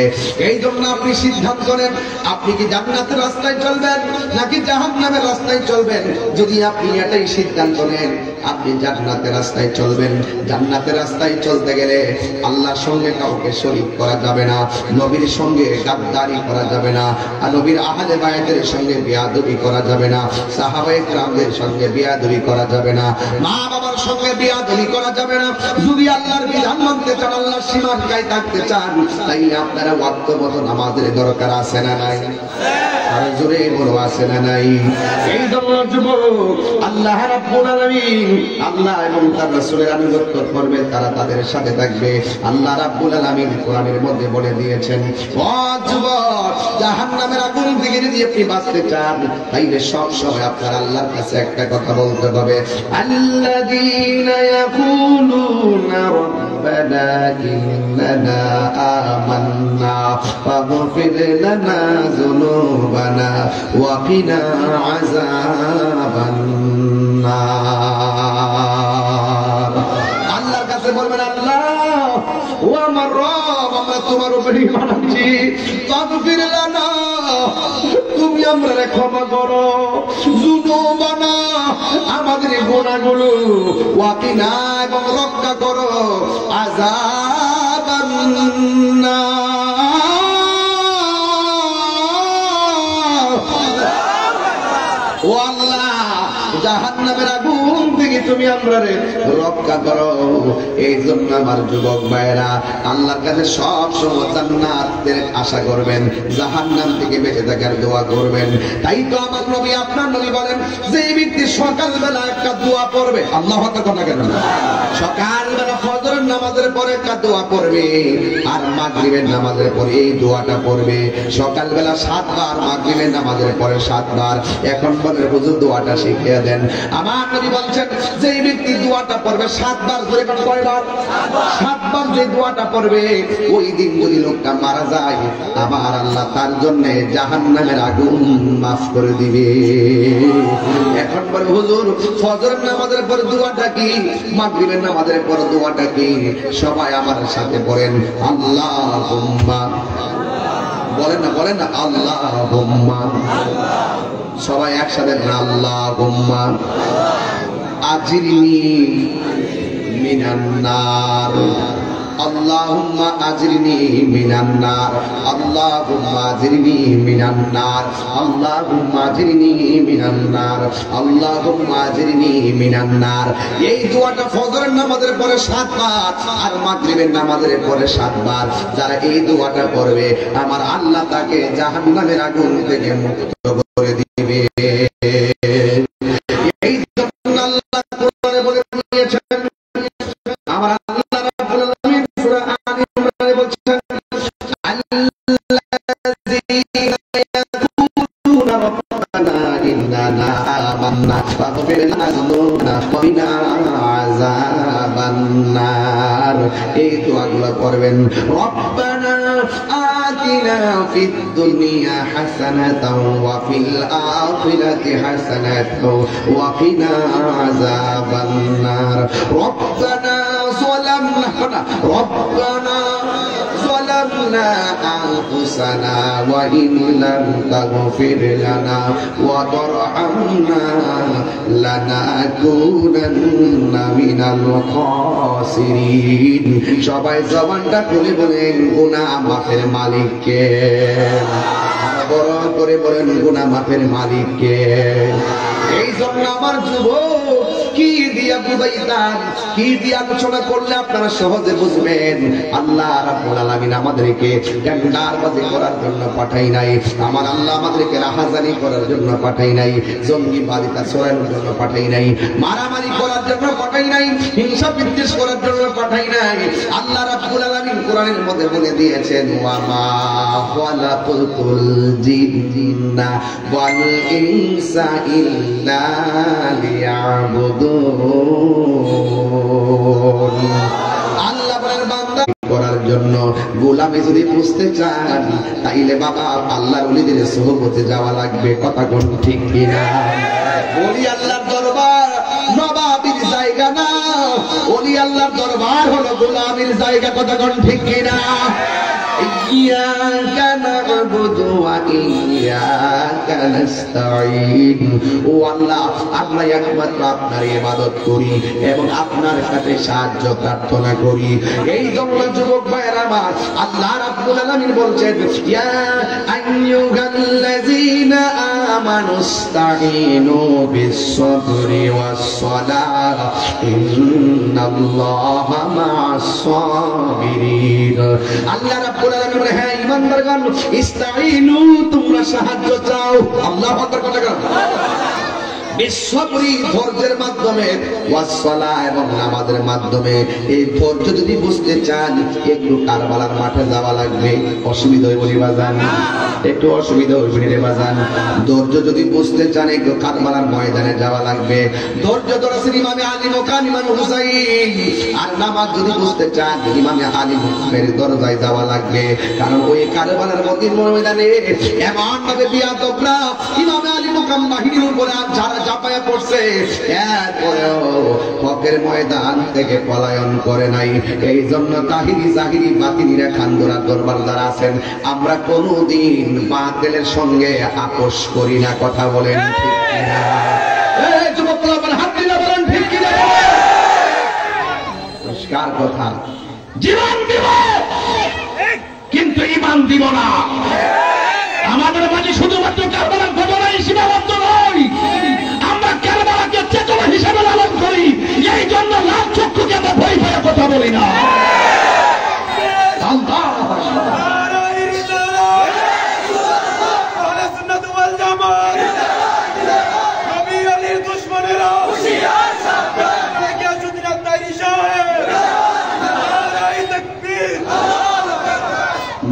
C: এই জন্য আপনি সিদ্ধান্ত করেন আপনি কি জান্নাতের রাস্তায় চলবেন নাকি জাহান্নামের রাস্তায় চলবেন। যদি আপনি এটাই সিদ্ধান্ত নেন আপনি জান্নাতের রাস্তায় চলবেন, জান্নাতের রাস্তায় চলতে গেলে আল্লাহর সঙ্গে কাউকে শরীক করা যাবে না, নবীর সঙ্গে গাদ্দারি করা যাবে না, আর নবীর আহলে বায়াতের সঙ্গে বিয়াদবি করা যাবে না, সাহাবায়ে কেরামদের সঙ্গে বিয়াদবি করা যাবে না, মা বাবার সঙ্গে বিয়াদবি করা যাবে না। যদি আল্লাহর বিধান মানতে চান, আল্লাহর সীমারেখায় থাকতে চান, তাইলে আপনারা ওয়াক্তমতো নামাজের দরকার আছে না নাই? আর জোরে বলো আছে না নাই? এই জন্য যুবক আল্লাহ রাব্বুল আলামিন আল্লাহ এবং তার রাসূলের আনুগত্য করবে, তারা তাদের সাথে থাকবে। আল্লাহ রাব্বুল আলামিন কোরআনের মধ্যে বলে দিয়েছেন ও যুবক, জাহান্নামের আগুন থেকে যদি আপনি বাঁচতে চান তাইলে সব সময় আপনার আল্লাহর কাছে একটা কথা বলতে হবে, আল্লাযীনা ইয়াকুলুনা রাব্বানা ইন্নানা আমান্না ফাগফির লানা যুনুবানা ওয়া কিনা আযাবান নার। আল্লাহর কাছে বলবেন আল্লাহ ও আমার রব, আমরা তোমার উপর ঈমান আনছি, ফাগফির লানা, তুমি আমরারে ক্ষমা করো, যুনুবানা, আমাদের গুনাহগুলো, ওয়া কিনা, এবং রক্ষা করো আযাবান নার। ও আল্লাহ, জাহান্নামের আগুন থেকে তুমি আমরারে রক্ষা করো। এই জন্য আমার যুবক ভাইরা আল্লাহর কাছে সব সময় জান্নাতের আশা করবেন, জাহান্নাম থেকে বেঁচে থাকার দোয়া করবেন। তাই তো আমার নবী, আপনার নবী বলেন যে ব্যক্তি সকালবেলা একটা দোয়া পড়বে, আল্লাহু আকবার কথা কেন, সকালবেলা ফজরের নামাজের পরে একটা দোয়া পড়বে আর মাগরিবের নামাজের পরে এই দোয়াটা পড়বে, সকালবেলা 7 বার, মাগরিবের নামাজের পরে 7 বার। এখন বলে হুজুর দোয়াটা শিখিয়ে দেন। আমার নবী বলছেন যে ব্যক্তি দোয়াটা পড়বে 7 বার, ধরে কোন কয়বার? 7 বার যে দোয়াটা পড়বে, ওই দিন যদি লোকটা মারা যায় আমার আল্লাহ তার জন্য জাহান্নামের আগুন মাফ করে দিবে। এখন বলে হুজুর ফজরের নামাজের পরে দোয়াটা কি, মাগরিবের নামাজের পরে দোয়াটা কি? সবাই আমার সাথে পড়েন আল্লাহুম্মা, বলেন না বলেন না আল্লাহুম্মা, সবাই একসাথে আল্লাহুম্মা আজিরনি মিনান নার। আল্লাহুম্মা আজরিনি মিনান নার, আল্লাহুম্মা আজরিনি মিনান নার, আল্লাহুম্মা আজরিনি মিনান নার, আল্লাহুম্মা আজরিনি মিনান নার। এই দোয়াটা ফজরের নামাজের পরে 7 বার আর মাগরিবের নামাজের পরে 7 বার যারা এই দোয়াটা পড়বে আমার আল্লাহ তাকে জাহান্নামের আগুন থেকে মুক্ত করে দিবে। এই জন্য আল্লাহ কোরআনে বলে দিয়েছেন, আমার আল্লাহ রাব্বুল আলামিন সূরা আলে ইমরানে বলছেন, আল্লাযীনা ইয়াকুলুনা রাব্বানা ইন্নানা আমান্না ফাগফির লানা যুনুবানা ওয়া কিনা আযাবান নার। এই দোয়াগুলো পড়বেন। রব্বানা আতিনা ফিদ দুনিয়া হাসানাতাও ওয়া ফিল আখিরাতি হাসানাতাও ওয়া কিনা আযাবান নার। রব্বানা ظلمنا أنفسنا وإن لم تغفر لنا وترحمنا لنكونن من الخاسرين। সবাই জবানটা খুলে বলেন গুনাহ মাফের মালিককে, বড় করে বলেন গুনাহ মাফের মালিককে। এই জন্য আমার যুবক কি দিয়া বুঝাইতাম, কি দিয়া আলোচনা করলে আপনারা সহজে বুঝবেন। আল্লাহ রাব্বুল আলামিন আমাদেরকে টেন্ডারবাজি করার জন্য পাঠাই নাই, আমার আল্লাহ আমাদেরকে রাহাজানি করার জন্য পাঠাই নাই, জঙ্গিবাদিতা ছড়ানোর জন্য পাঠাই নাই, মারামারি করার জন্য পাঠাই নাই, হিংসা বিদ্বেষ করার জন্য পাঠাই নাই। আল্লাহ রাব্বুল আলামিন কোরআনের মধ্যে বলে দিয়েছেন, ওয়া মা খালাকুতুল জিন্না ওয়াল ইনসা ইল্লা লিয়াবুদুন। আল্লাহ বলেন বান্দা করার জন্য, গোলামি যদি বুঝতে চান তাইলে বাবা আল্লাহর ওলিদের সোহবতে যাওয়া লাগবে। কথা কোন ঠিক কিনা? ওলি আল্লাহর দরবার নবাবির জায়গা না, ওলি আল্লাহর দরবার হলো গোলামির জায়গা। কথা কোন ঠিক কিনা? ইয়্যাকা না'বুদু ওয়া ইয়্যাকা নাস্তাঈন। ও আল্লাহ, আমরা একমাত্র আপনার ইবাদত করি এবং আপনার কাছে সাহায্য প্রার্থনা করি। এই জন্য যুবক ভাইয়েরা আমার, আল্লাহ রাব্বুল আলামিন বলছেন, ইয়া আইয়ুহাল্লাযীনা আমানুস্তাঈনু বিস-সাবরি ওয়াস-সালাহ ইন্নাল্লাহা মা'আস-সাবিরিন। আল্লাহ রাব্বুল আলামিন বলে, হ্যাঁ ঈমানদারগণ, ইস্তাঈনু, তোমরা সাহায্য চাও। আল্লাহু আকবার। কথা বলেন। বিশ্বপরি ধৈর্যের মাধ্যমে, ওয়াসসালাহ এবং নামাজের মাধ্যমে। এই ধৈর্য যদি বুঝতে চান একটু কারবালার মাঠে যাওয়া লাগবে। অসুবিধা হয়ে বলি বাজান, একটু অসুবিধা হয়ে বলি রে বাজান। ধৈর্য যদি বুঝতে চান একটু কারবালার ময়দানে যাওয়া লাগবে। ধৈর্য ধরেছেন ইমামে আলী মুকাম ইমাম হুসাইন। আর নামাজ যদি বুঝতে চান ইমামে আলী মুকামের দরজায় যাওয়া লাগবে। কারণ ওই কারবালার ময়দানে এমন ভাবে বিয়াদবরা ইমামে আলী মুকাম বাহিনীর উপরে যারা চাপায়া পড়ছে, এরপরেও হকের ময়দান থেকে পলায়ন করে নাই। এই জন্য তাহিরি জাহিরি বাতিনিরা খানদোরা দরবার যারা আছেন, আমরা কোনদিন বাতিলের সঙ্গে আপোষ করি না। কথা বলেন ঠিক কিনা? এই যুবকরা বলেন, হাত দিলে বলেন ঠিক কিনা? পরিষ্কার কথা। জীবন দিব কিন্তু ঈমান দিব না। আমাদের মাঝে শুধুমাত্র কারবালার ঘটনাই সীমাবদ্ধ নয়, আমরা কারবালাকে চেতনা হিসেবে লালন করি। এই জন্য লাল চক্ষুকে আমরা ভয় ভয়ে কথা বলি না।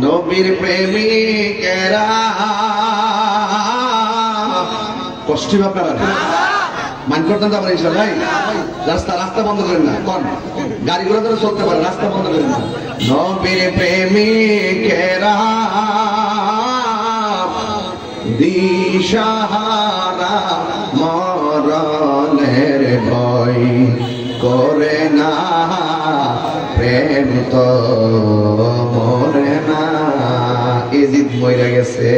C: নবীর প্রেমিকেরা কষ্ট আপনারা মান করতেন তো আমরা ইনশাল ভাই। রাস্তা বন্ধ করেন না, কোন গাড়িগুলো ধরে চলতে পারে, রাস্তা বন্ধ করেন না। নবীর প্রেমিকেরা দিশাহারা মরণের ভয় করে না, প্রেম তো মরে না। এজিদ মরে গেছে,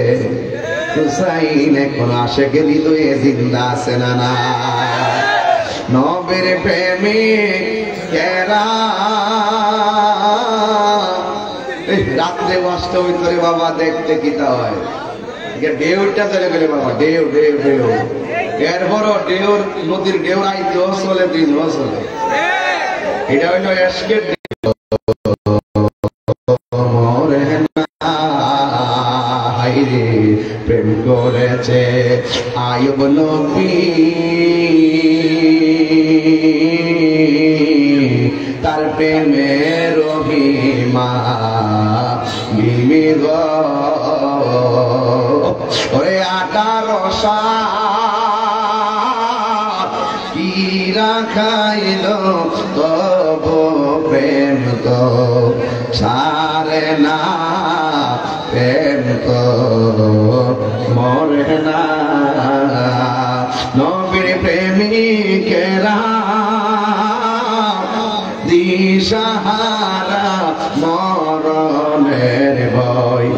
C: হুসাইন এখন আশেকের হৃদয়ে জিন্দা আছে না না? নবীর প্রেমিকেরা রাত্রে কষ্ট হইতরে বাবা দেখতে কিতা হয় ঢেউটা চলে গেলে বাবা ঢেউ ঢেউ ঢেউ এরপরও ঢেউর নদীর ঢেউ আইতেও চলে দিনও চলে এটা হইল এসকের প্রেম করেছে আয়ুব নবী তার প্রেমের অভিমা বিবি গো ওরে 18 সাল পীরা খাইল তব প্রেম তো ছাড়ে না প্রেম তো মরে না নবীর প্রেমিকেরা দিশাহারা মরণের ভয়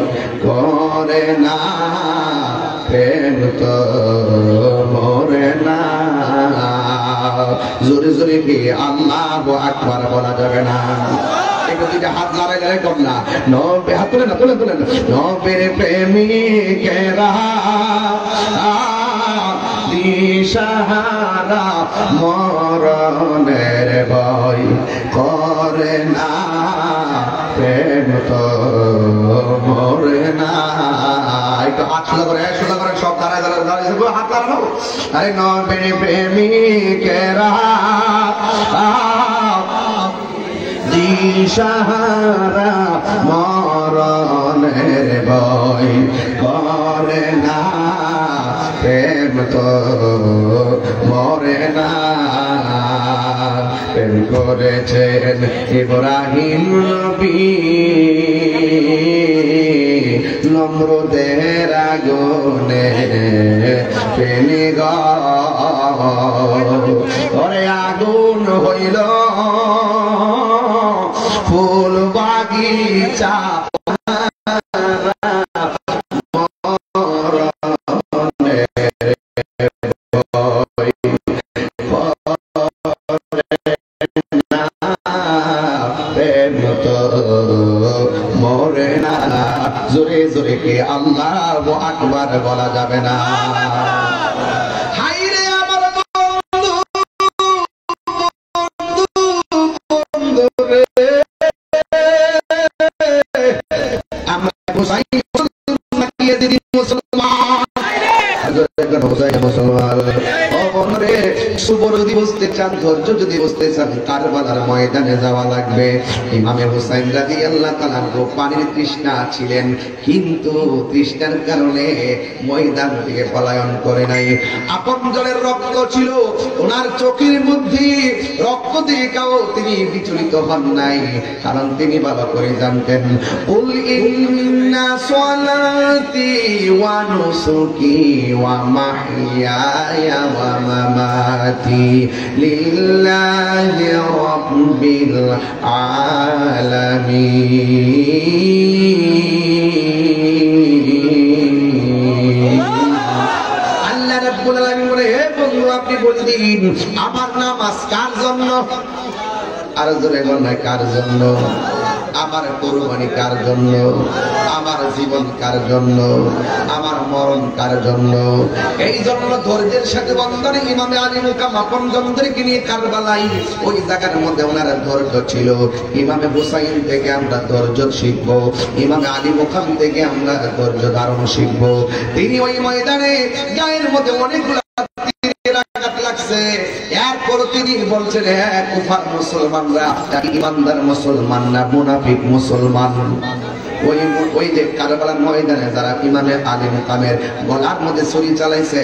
C: করে না প্রেম তো মরে না জোরে জোরে কি আল্লাহু আকবার বলা যাবে না একটু দুইটা হাত লাগাই কম না নবে হাত তুলে না তুলে তুলে নবের প্রেমিকেরা দিশাহারা মরণের ভয় করে না প্রেম তো মরে না একটু হাত সোজা করে সব দাঁড়ায় হাত লাগানো আরে নবের প্রেমিকেরা দিশাহারা মরণের ভয় করে না প্রেম তো মরে না প্রেম করেছেন ইব্রাহিম নবী নমরুদের আগুনে ফেলে গরে আগুন হইল ফুল বাগিচা মরে না জোরে জোরে কে আল্লাহু আকবার বলা যাবে না ধৈর্য যদি বুঝতে চান কারবালার ময়দানে যাওয়া লাগবে ইমামে হুসাইন রাদিয়াল্লাহু তাআলা পানির তৃষ্ণা ছিলেন কিন্তু তৃষ্ণার কারণে ময়দান থেকে পলায়ন করে নাই আপন জলের রক্ত ছিল ওনার চোখের মধ্যে রক্ত দিয়েও তিনি বিচলিত হন নাই কারণ তিনি ভালো করে জানতেন কুল ইন্না সালাতি ওয়া নুসুকি ওয়া মাহইয়ায়া ওয়া মামাতি লিল্লাহি রাব্বিল আলামিন আল্লাহ রাব্বুল আলামিন বলে হে বন্ধু আপনি বলদিন আমার নামাজ কার জন্য আর জোরে বলেন কার জন্য আমার কুরবানি কার জন্য আমার জীবন কার জন্য আমার মরণ কার জন্য এই জন্য ধৈর্যের সাথে বন্ধনে ইমামে আলী মুকাম আপন জনদেরকে নিয়ে কারবালায় ওই জায়গার মধ্যে ওনার ধৈর্য ছিল ইমামে হুসাইন থেকে আমরা ধৈর্য শিখব ইমামে আলী মুকাম থেকে আমরা ধৈর্য ধারণ শিখব তিনি ওই ময়দানে গায়ের মধ্যে অনেকগুলো লাগছে এরপর তিনি বলছেন হ্যাঁ কুফার মুসলমানরা ইমানদার মুসলমান না মুনাফিক মুসলমান ওই যে কারবালার ময়দানে যারা ইমামে আলী মুকামের গলার মধ্যে ছুরি চালাইছে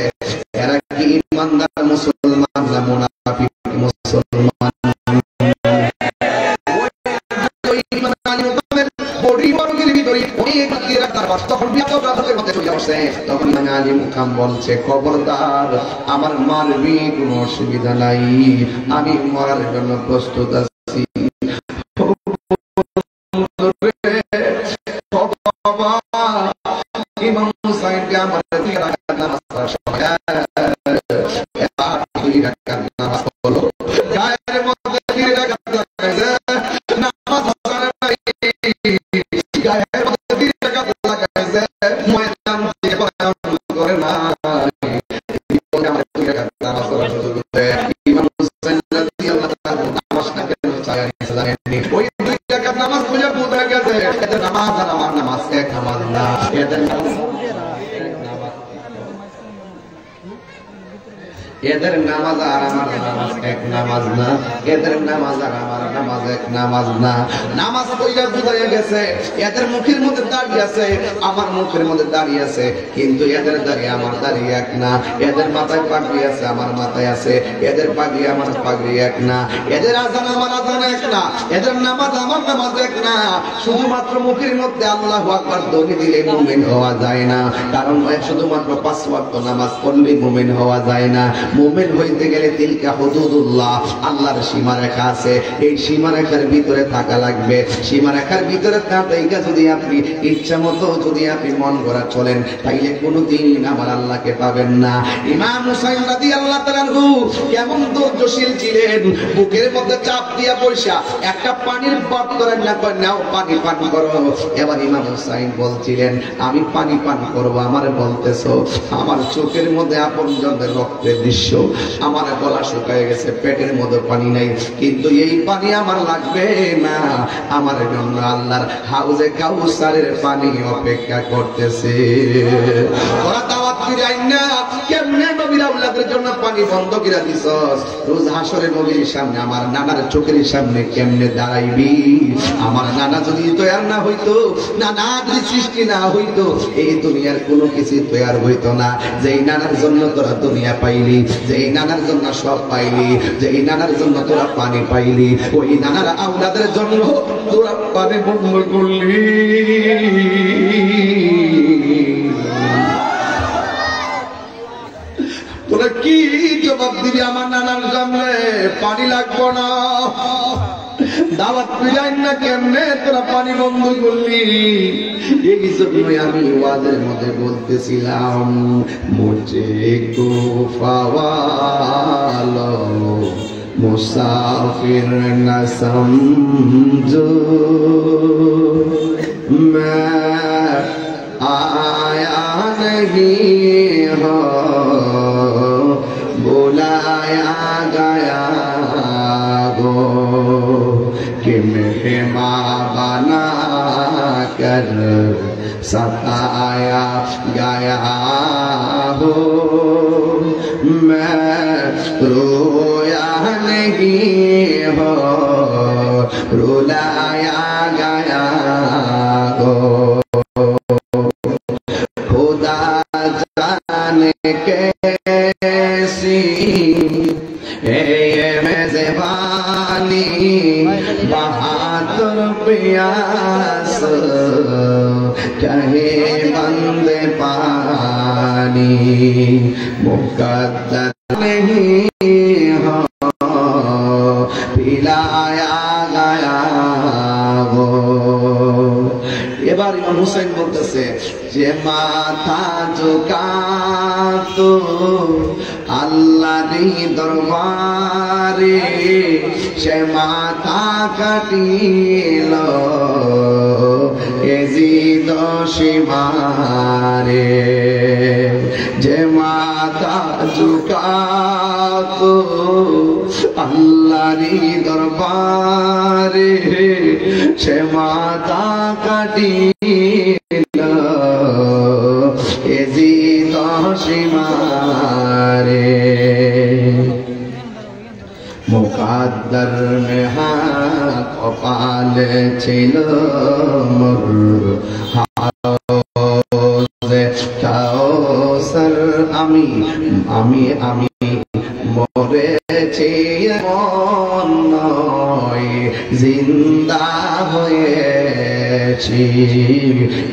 C: এরা কি ইমানদার মুসলমান না মুনাফিক মুসলমান খবরদার আমার মারবি কোনো অসুবিধা নাই আমি মরার জন্য প্রস্তুত আছি ইমাম হুসাইনকে আমার নামাজ হলো গায়ের মধ্যে বয়ান করে না নামাজ পড়ার সুযোগ দেয়। ইমাম হুসাইন রাদিয়াল্লাহু তাআলা নামাজটা কেন চায় জানেননি? ওই 2 রাকাত নামাজ পড়ে বোঝা গেছে এদের নামাজ আর আমার নামাজ এক নামাজ না। এদের নামাজ আর আমার নামাজ এক নামাজ না। এদের নামাজ আর আমার নামাজ এক নামাজ না। নামাজ পড়লে বোঝা গেছে এদের মুখের মধ্যে দাঁড়িয়ে আছে, আমার মুখের মধ্যে দাঁড়িয়ে আছে, কিন্তু এদের দাঁড়িয়ে আমার দাঁড়িয়ে এক না। এদের মাথায় পাগড়ি আছে, আমার মাথায় আছে, এদের পাগড়ি আমার পাগড়ি এক না। এদের আযান আমার আযান এক না, এদের নামাজ আমার নামাজ এক না। শুধুমাত্র মুখের মধ্যে আল্লাহু আকবার ধ্বনি দিলে মুমিন হওয়া যায় না, কারণ শুধুমাত্র 5 ওয়াক্ত নামাজ পড়লে মুমিন হওয়া যায় না। মুমিন হইতে গেলে তিলকা হুদুদুল্লাহ, আল্লাহর সীমারেখা আছে, এই সীমারেখার ভিতরে থাকা লাগবে। সীমারেখার ভিতরে থাকা যদি আপনি ইচ্ছা মতো যদি আপনি মন গড়া চলেন তাইলে কোনোদিন আমার আল্লাহকে পাবেন না। ইমাম হুসাইন রাদিয়াল্লাহু তাআলা কেমন ধৈর্যশীল ছিলেন, বুকের মধ্যে চাপ দিয়া পয়সা একটা পানির পান করেন না, নাও পানি পান করো। এবার ইমাম হুসাইন বলছিলেন আমি পানি পান করব, আমার বলতেছো আমার চোখের মধ্যে আপনজনদের রক্তের দৃশ্য, আমার গলা শুকায় গেছে, পেটের মধ্যে পানি নাই, কিন্তু এই পানি আমার লাগবে না, আমার জন্য আল্লাহর হাউজে কাউসারের পানি অপেক্ষা করতেছে। ওরা দাওয়াত ফিরাই না, কেমনে নবীর আওলাদের জন্য পানি বন্ধ করে দিছস? রোজ হাসরে নবীর সামনে আমার নানার চোখের সামনে কেমনে দাঁড়াইবি? আমার নানা যদি তৈয়ার না হইতো, নানা যদি সৃষ্টি না হইতো, এই দুনিয়ার কোনো কিছু তৈয়ার হইতো না। যেই নানার জন্য তোরা দুনিয়া পাইলি, যেই নানার জন্য সব পাইলি, যেই নানার জন্য তোরা পানি পাইলি, ওই নানার আওলাদের জন্য তোরা পানি বন্ধ করলি। তোরা কি জবাব দিবি আমার নানার সামনে? পানি লাগবো না, দাওয়াত পিলাইন না, কেমনে তোরা পানি বন্ধ করলি? এই জন্যই আমি ওয়াজের মধ্যে বলতেছিলাম মুঝে কুফাওয়ালো মুসাফির না সমঝো मैं आया नहीं हो बुलाया गया हो कि मेहमान बना कर सताया गया हो मैं रोया नहीं हो रुलाया गया हो खुदा जाने कैसी है ये मेज़बानी बहादुर प्यास कहे बंद पानी मुकद्दर नहीं हो पिलाया गया हो। এবার ইমাম হুসাইন বলতেছে যে মাথা ঝুঁকাতো আল্লাহর দরবারে সে মাথা কাটিল এজিদ সীমারে। যে মাথা ঝুঁকাতো আল্লাহর দরবারে সে মাথা কাটিল এজিদ সীমারে। মুকাদ্দার में हाथ कपाल ছিল মোর হাউজে কাউসার আমি আমি আমি মরেছি এমন নয় জিন্দা হয়েছি।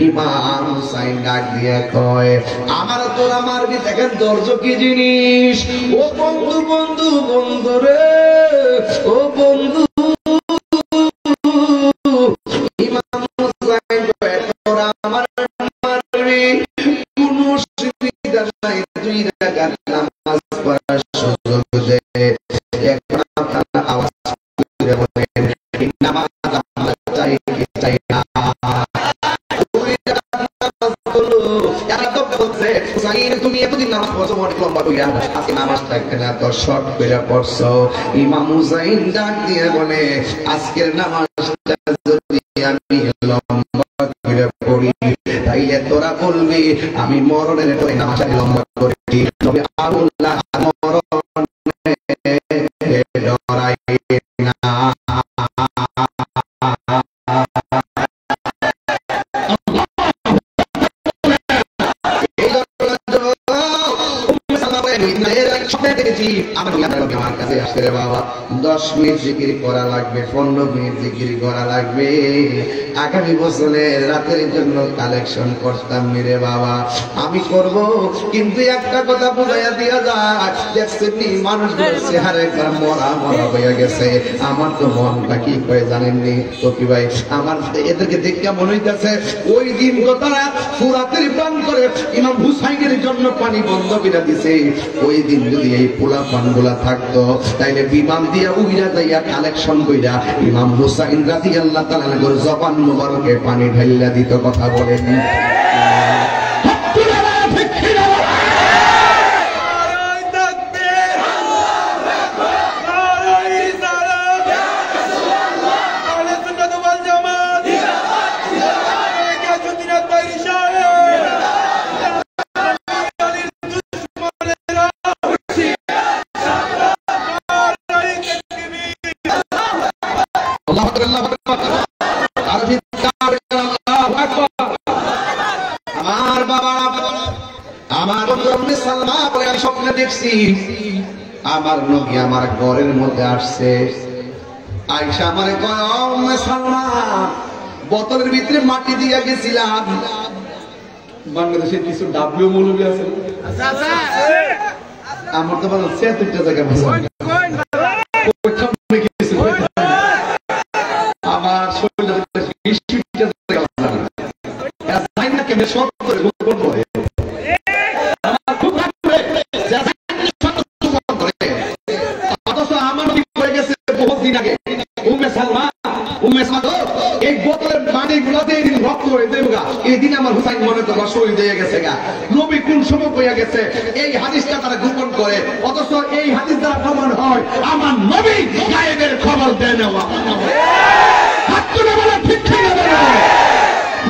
C: ইমাম হুসাইন ডাক দিয়ে কয় আমার তোরা মারবি, দেখেন ধৈর্য কি জিনিস। ও বন্ধু বন্ধু বন্ধু রে, ও বন্ধু ইমাম হুসাইন কয় তোরা আমার মারবি, কোনো অসুবিধা নাই, 2 রাকাত নামাজ পড়ার সুযোগ দে। এখন আপনারা আওয়াজ করে বলেন নামাজ আমরা চাই কি চাই না? 2 রাকাত নামাজ পড়লো, আমি বেয়াদব বলছে হুসাইন তুমি এতদিন নামাজ পড়ছো অনেক লম্বা কইরা আজকে নামাজটা এখানে এত শর্ট কইরা পড়ছো ইমাম হুসাইন ডাক দিয়ে বলে আজকের নামাজটা যদি আমি লম্বা কইরা পড়ি তাইলে তোরা বলবি আমি মরণের তোই নামাজটা লম্বা করি তবে আল্লাহ মরণে ডরাই না আমার কাছে আসছে রে বাবা 10 মিনিট জিকির করা লাগবে 15 মিনিট জিকির করা লাগবে আগামী বছরের রাতের জন্য কালেকশন করতাম রে বাবা আমি করব কিন্তু একটা কথা বুঝাইয়া দিয়া যায় দেখছেন মানুষগুলো চেহারা একবার মরা মরা হয়ে গেছে আমার তো মনটা কি করে জানেননি তো কি ভাই আমার এদেরকে দেখে মনে হইতেছে ওই দিন তো তারা ফুরাতের পান করে ইমাম হুসাইনের জন্য পানি বন্ধ করে দিছে ওই দিন যদি এই পোলা পানগুলা থাকতো তাইলে বিমান দিয়া উইরা যাইয়া কালেকশন কইরা ইমাম হুসাইন রাদিয়াল্লাহু তাআলা এর জবান মুবারকে পানি ঢাইলা দিত কথা বলেন আমার নবী আমার ঘরের মধ্যে আসছে আয়েশা আমারে কয় উম্মে সালমা বোতলের ভিতরে মাটি দিয়া গেছিলাম বাংলাদেশে কিছু ডাব্লিউ মৌলবী আছে আমার তো বলা 76টা জায়গা আমার শরীরে 20টা জায়গা কেমন সব করে বলবো এই হাদিসটা তারা গোপন করে অথচ এই হাদিস দ্বারা প্রমাণ হয় আমার নবী গায়েবের খবর দেন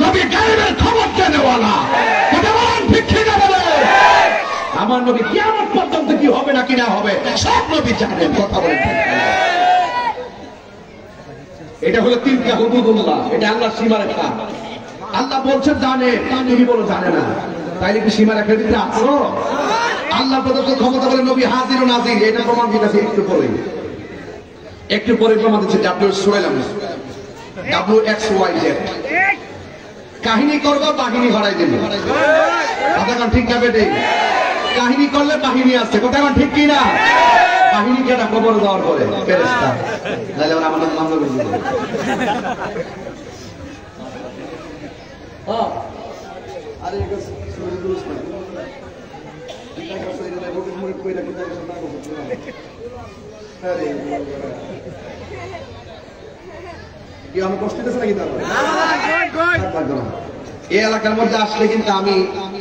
C: নবী গায়েবের খবর দেনওয়ালা আমার নবী কিয়ামত পর্যন্ত কি হবে নাকি না হবে সব নবী জানেন কথা বলেন এটা হলো তিলকা হুদুদুল্লাহ এটা আল্লাহর সীমারেখা আল্লাহ বলছেন জানে তুমি বলো জানে না তাইলে কি সীমারেখা দিতে আছো আল্লাহ প্রদত্ত ক্ষমতা বলে নবী হাজির ও নাজির এটা প্রমাণ দিতেছে একটু পরে প্রমাণ দিচ্ছে WXYZ কাহিনী করবো বাহিনী হারাই দেব কথা ঠিক না বেটে কাহিনী করলে বাহিনী আসছে কথা ঠিক কি না বাহিনীকে একটা খবর দেওয়ার পরে ফেরেশতা নাহলে ওরা আমাদের মামলা করে দিবে আরে এক সুরে দুরুস না এটা কাছে এটা বড় মুড়ি কইরা কিনা না করতে আরে কি আমি কষ্ট দিতেছ নাকি তার না এই এলাকার মধ্যে আসলে কিন্তু আমি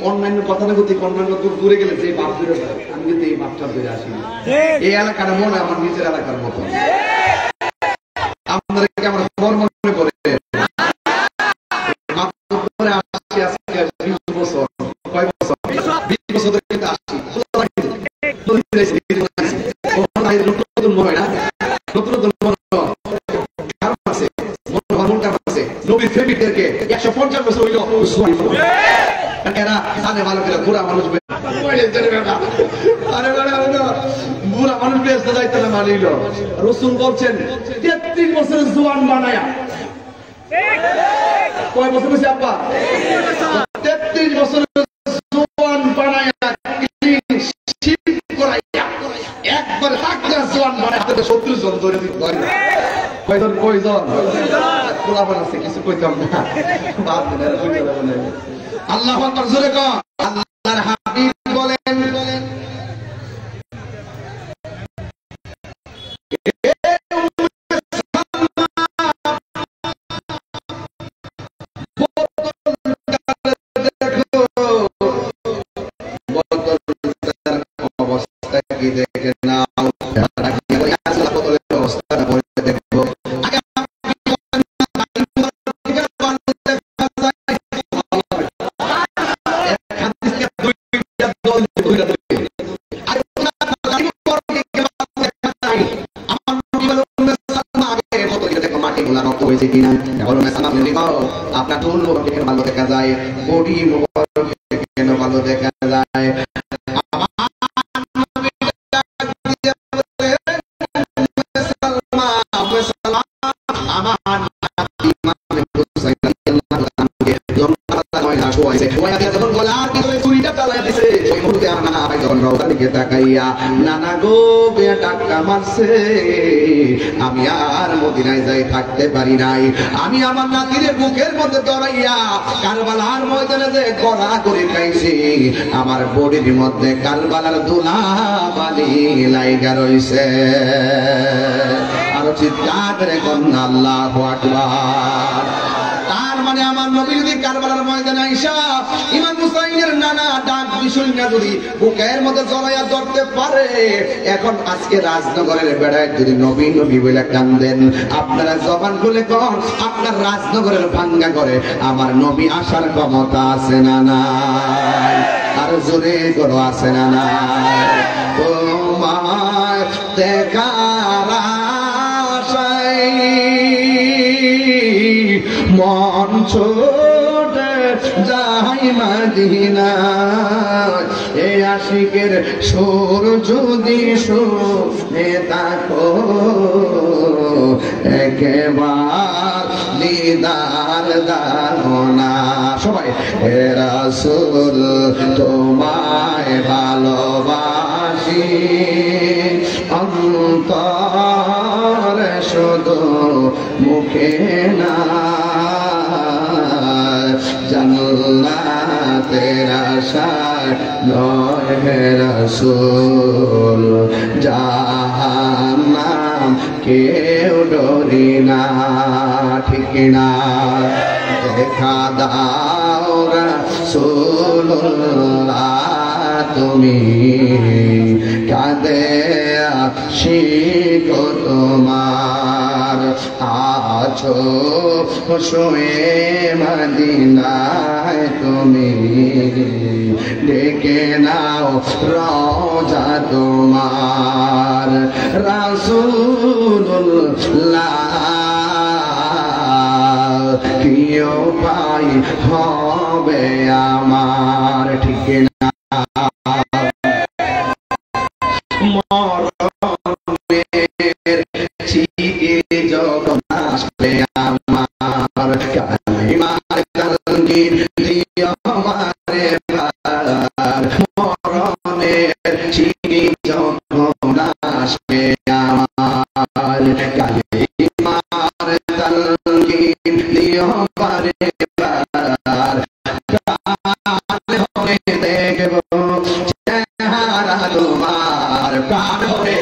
C: অন্যান্য গতানুগতিক অন্যান্য দূরে গেলে যে বাপ দূরে আমি কিন্তু এই বাপটা দূরে আসি এই এলাকার মনে আমার নিজের এলাকার মতো আপনাদেরকে আমার মনে করে আসছি আজকে 20 বছর কয় বছর 20 বছর ধরে কিন্তু আসছি নতুন মনে হয় না নতুন নতুন কারণ আছে মন কারণ আছে নবীর ফেমিদেরকে 150 বছর হইল এরা জানে ভালো করে বুড়া মানুষ বুড়া মানুষ বেসতে যাইতে না মানিল রসুল বলছেন 33 বছরের জোয়ান বানায়া কয় বছর হয়েছে আব্বা 33 বছরের জোয়ান বানায়া একবার হাকরা জোয়ান বানায় হাতে 70 জন ধরে দিতে পারে কয়জন পোলাপান আছে কিছু কইতাম না বাপ আল্লাহু আকবার জোরে কর আল্লাহর হাবিব বলেন দেখে নাও। বোতলের ব্যবস্থাটা করে দেখবো। আপনার চুল দেখে ভালো দেখা যায়, বডি দেখে ভালো দেখা যায়। নানা গো টাকা মারছে, আমি আর মদিনায় যাই থাকতে পারি নাই। আমি আমার নাতির বুকের মধ্যে দৌড়াইয়া কারবালার ময়দানে যে গড়া করে খাইছি, আমার বডির মধ্যে কারবালার দুলা বালি লাইগা রইছে। আরো চিৎকার করে কন্যা আল্লাহু আকবার। তার মানে আমার নবী যদি কারবালার ময়দানে আইসা ইমাম হুসাইনের নানা ডাক বিষয় না যদি বুকের মধ্যে জড়াইয়া ধরতে পারে, এখন আজকে রাজনগরের বেড়ায় যদি নবী নবী বলে কান্দেন, আপনারা জবান খুলে কন আপনার রাজনগরের ভাঙ্গা করে আমার নবী আসার ক্ষমতা আছে না নাই? আর জোরে করো আছে না নাই? তোমার দেখার আশায় মন ছোটে যাই মদিনা, এ আশিকের সুর যদি শুনে থাকো, একবার দিদার দাও না। সবাই হে রাসূল তোমায় ভালোবাসি, অন্তরে শুধু মুখে না, জান্নাতের আশায় নয় হে রাসূল, জাহান্নাম কেউ ডরি না। ঠিক না? দেখা দাও রাসূলুল্লাহ তুমি, কাঁদে আশিক তোমার, আছো শুয়ে মদিনায় তুমি, ডেকে নাও রওজা তোমার। রাসূলুল্লাহ কি উপায় হবে আমার? ঠিক না? মরণের চিঠি যখন আসবে আমার, কালিমার তালগিন দিও আমারে বার। মরণের চিঠি যখন আসবে আমার, কালিমার তালগিন দিও আমারে বার। দেখবো চেহারা তোমার, প্রাণ ভরে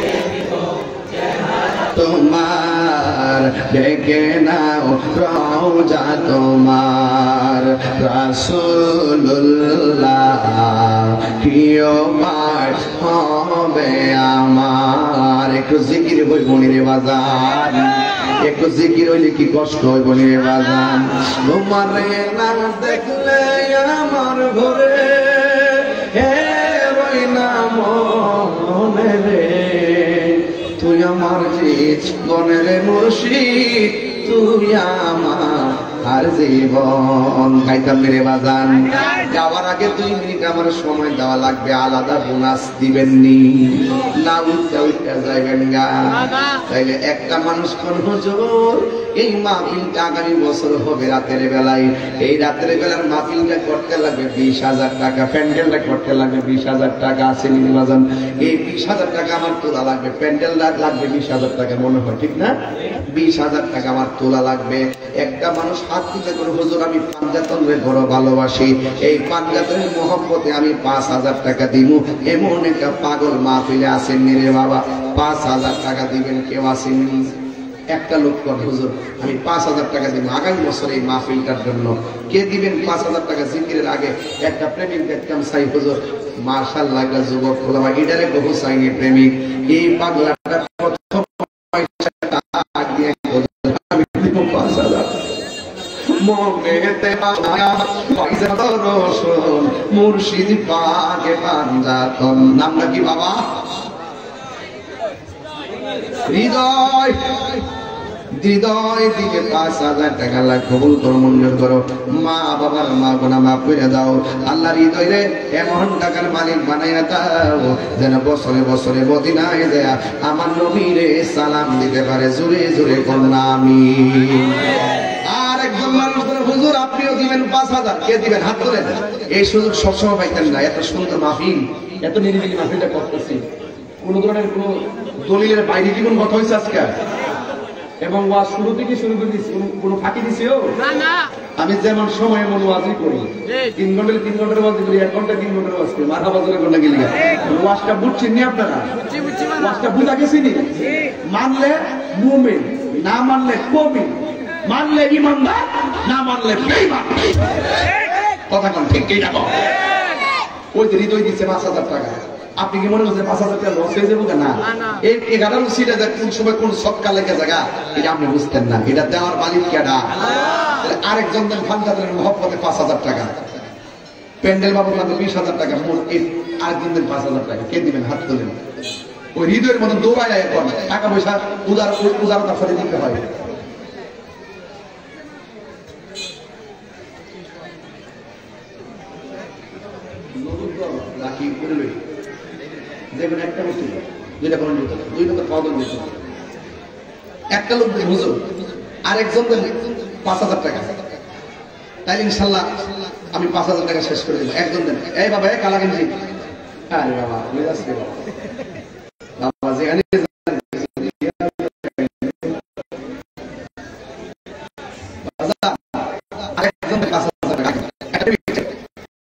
C: তোমার, ডেকে নাও রওজা তোমার। রাসূলুল্লাহ কি উপায় হবে আমার? একটু জিকির হইব রে বাজান, একটু জিকির হইলে কি কষ্ট হইব রে বাজান। তোমারে না দেখলে আমার ঘরে না মনে রে, তুই আমার জীবনের মুর্শিদ, তুই আমার আর জীবন। গাইতাম রে বাজান। যাওয়ার আগে 2 মিনিট আমার সময় দেওয়া লাগবে, আলাদা বোনাস দিবেননি না? উঠতে উঠতে যাইবেন গা। তাইলে একটা মানুষ কোন হুজুর এই মাহফিলটা আগামী বছর হবে রাতের বেলায়, এই রাতের বেলার মাহফিলটা করতে লাগবে 20,000 টাকা, প্যান্ডেলটা করতে লাগবে 20,000 টাকা। আছে নির্বাচন, এই 20,000 টাকা আমার তোলা লাগবে, প্যান্ডেলটা লাগবে 20,000 টাকা, মনে হয় ঠিক না? 20,000 টাকা আমার তোলা লাগবে। একটা মানুষ হাত দিতে করে হুজুর আমি পাঞ্জাতনের বড় ভালোবাসি, এই পাঞ্জাতনের মহব্বতে আমি 5,000 টাকা দিব, এমন একটা পাগল মাহফিলে আসেননি রে বাবা। 5,000 টাকা দিবেন কেউ আসেননি? একটা লোক করে হুজুর আমি 5,000 টাকা দিব আগামী বছর এই মাহফিলটার জন্য। কে দিবেন 5,000 টাকা? জিকিরের আগে একটা প্রেমিক দেখতাম চাই হুজুর মাশাআল্লাহ একটা যুবক হলো এটারে বহু সাইনি প্রেমিক এই পাগলাটা প্রথম পয়সা দিয়ে আমি দিব 5000 মনেতে পায়া পয়সা দর্শন মুর্শিদ পাকে পাঞ্জাতন নামটা কি বাবা হৃদয় হৃদয় দিকে 5000 টাকা লাখ কবুল করো মঞ্জুর করো মা বাবার মা গুনাহ মাফ করে দাও আল্লাহ হৃদয় রে এমন টাকার মালিক বানাইয়া দাও যেন বছরে বছরে মদিনায় যায় আমার নবীরে সালাম দিতে পারে জোরে জোরে করুন আমিন। আর একজন মানুষ বলে হুজুর আপনিও দিবেন 5000 কে দিবেন হাত তোলেন। এই সুযোগ সবসময় পাইতেন না। এত সুন্দর মাহফিল এত নিরিবিলি মাহফিলটা করতেছি কোন ধরনের কোন দলিলের বাইরে কি কোন কথা হয়েছে আজকে এবং ওয়াজ শুরু থেকে শুরু করে দিচ্ছি কোনো ফাঁকি দিছিও না। আমি যেমন সময় এমন ওয়াজই করি 3 ঘন্টার ওয়াজ করি 1 ঘন্টা 3 ঘন্টার ওয়াজ করি মাথা বাজারে কোনটা গেলি ওয়াজটা বুঝছেন নি আপনারা ওয়াজটা বুঝা গেছি নি মানলে মুমিন না মানলে কমিন মানলে ইমানদার না মানলে বেঈমান কথা কোন ঠিক কি দেখো ওই যে হৃদয় দিচ্ছে 5000 টাকা আপনি কি মনে করছেন 5000 টাকা লস হয়ে যাবো না এই 11 সিটে যে কোন সময় কোন সৎকা লেগে জায়গা এটা আপনি বুঝতেন না এটা দেওয়ার মালিক কেডা আরেকজন দেন খানদাদের মহব্বতে 5000 টাকা প্যান্ডেল বাবু লাগবে 20000 টাকা আরেকজন দেন 5000 টাকা কে দিবেন হাত তোলেন ওই হৃদয়ের মতো দৌড়ায় এখন টাকা পয়সা উদারতার সাথে দিতে হয় রাখি করবে দেখবেন একটা বস্তু দুইটা কোনো নিতে 2 টাকা পাওয়া দিতে একটা লোক হুজুর আরেকজন দেন 5000 টাকা তাইলে ইনশাআল্লাহ আমি 5000 টাকা শেষ করে দেব একজন দেন এই বাবা এই কালা গেঞ্জি আরে বাবা বুঝাস রে বাবা যেখানে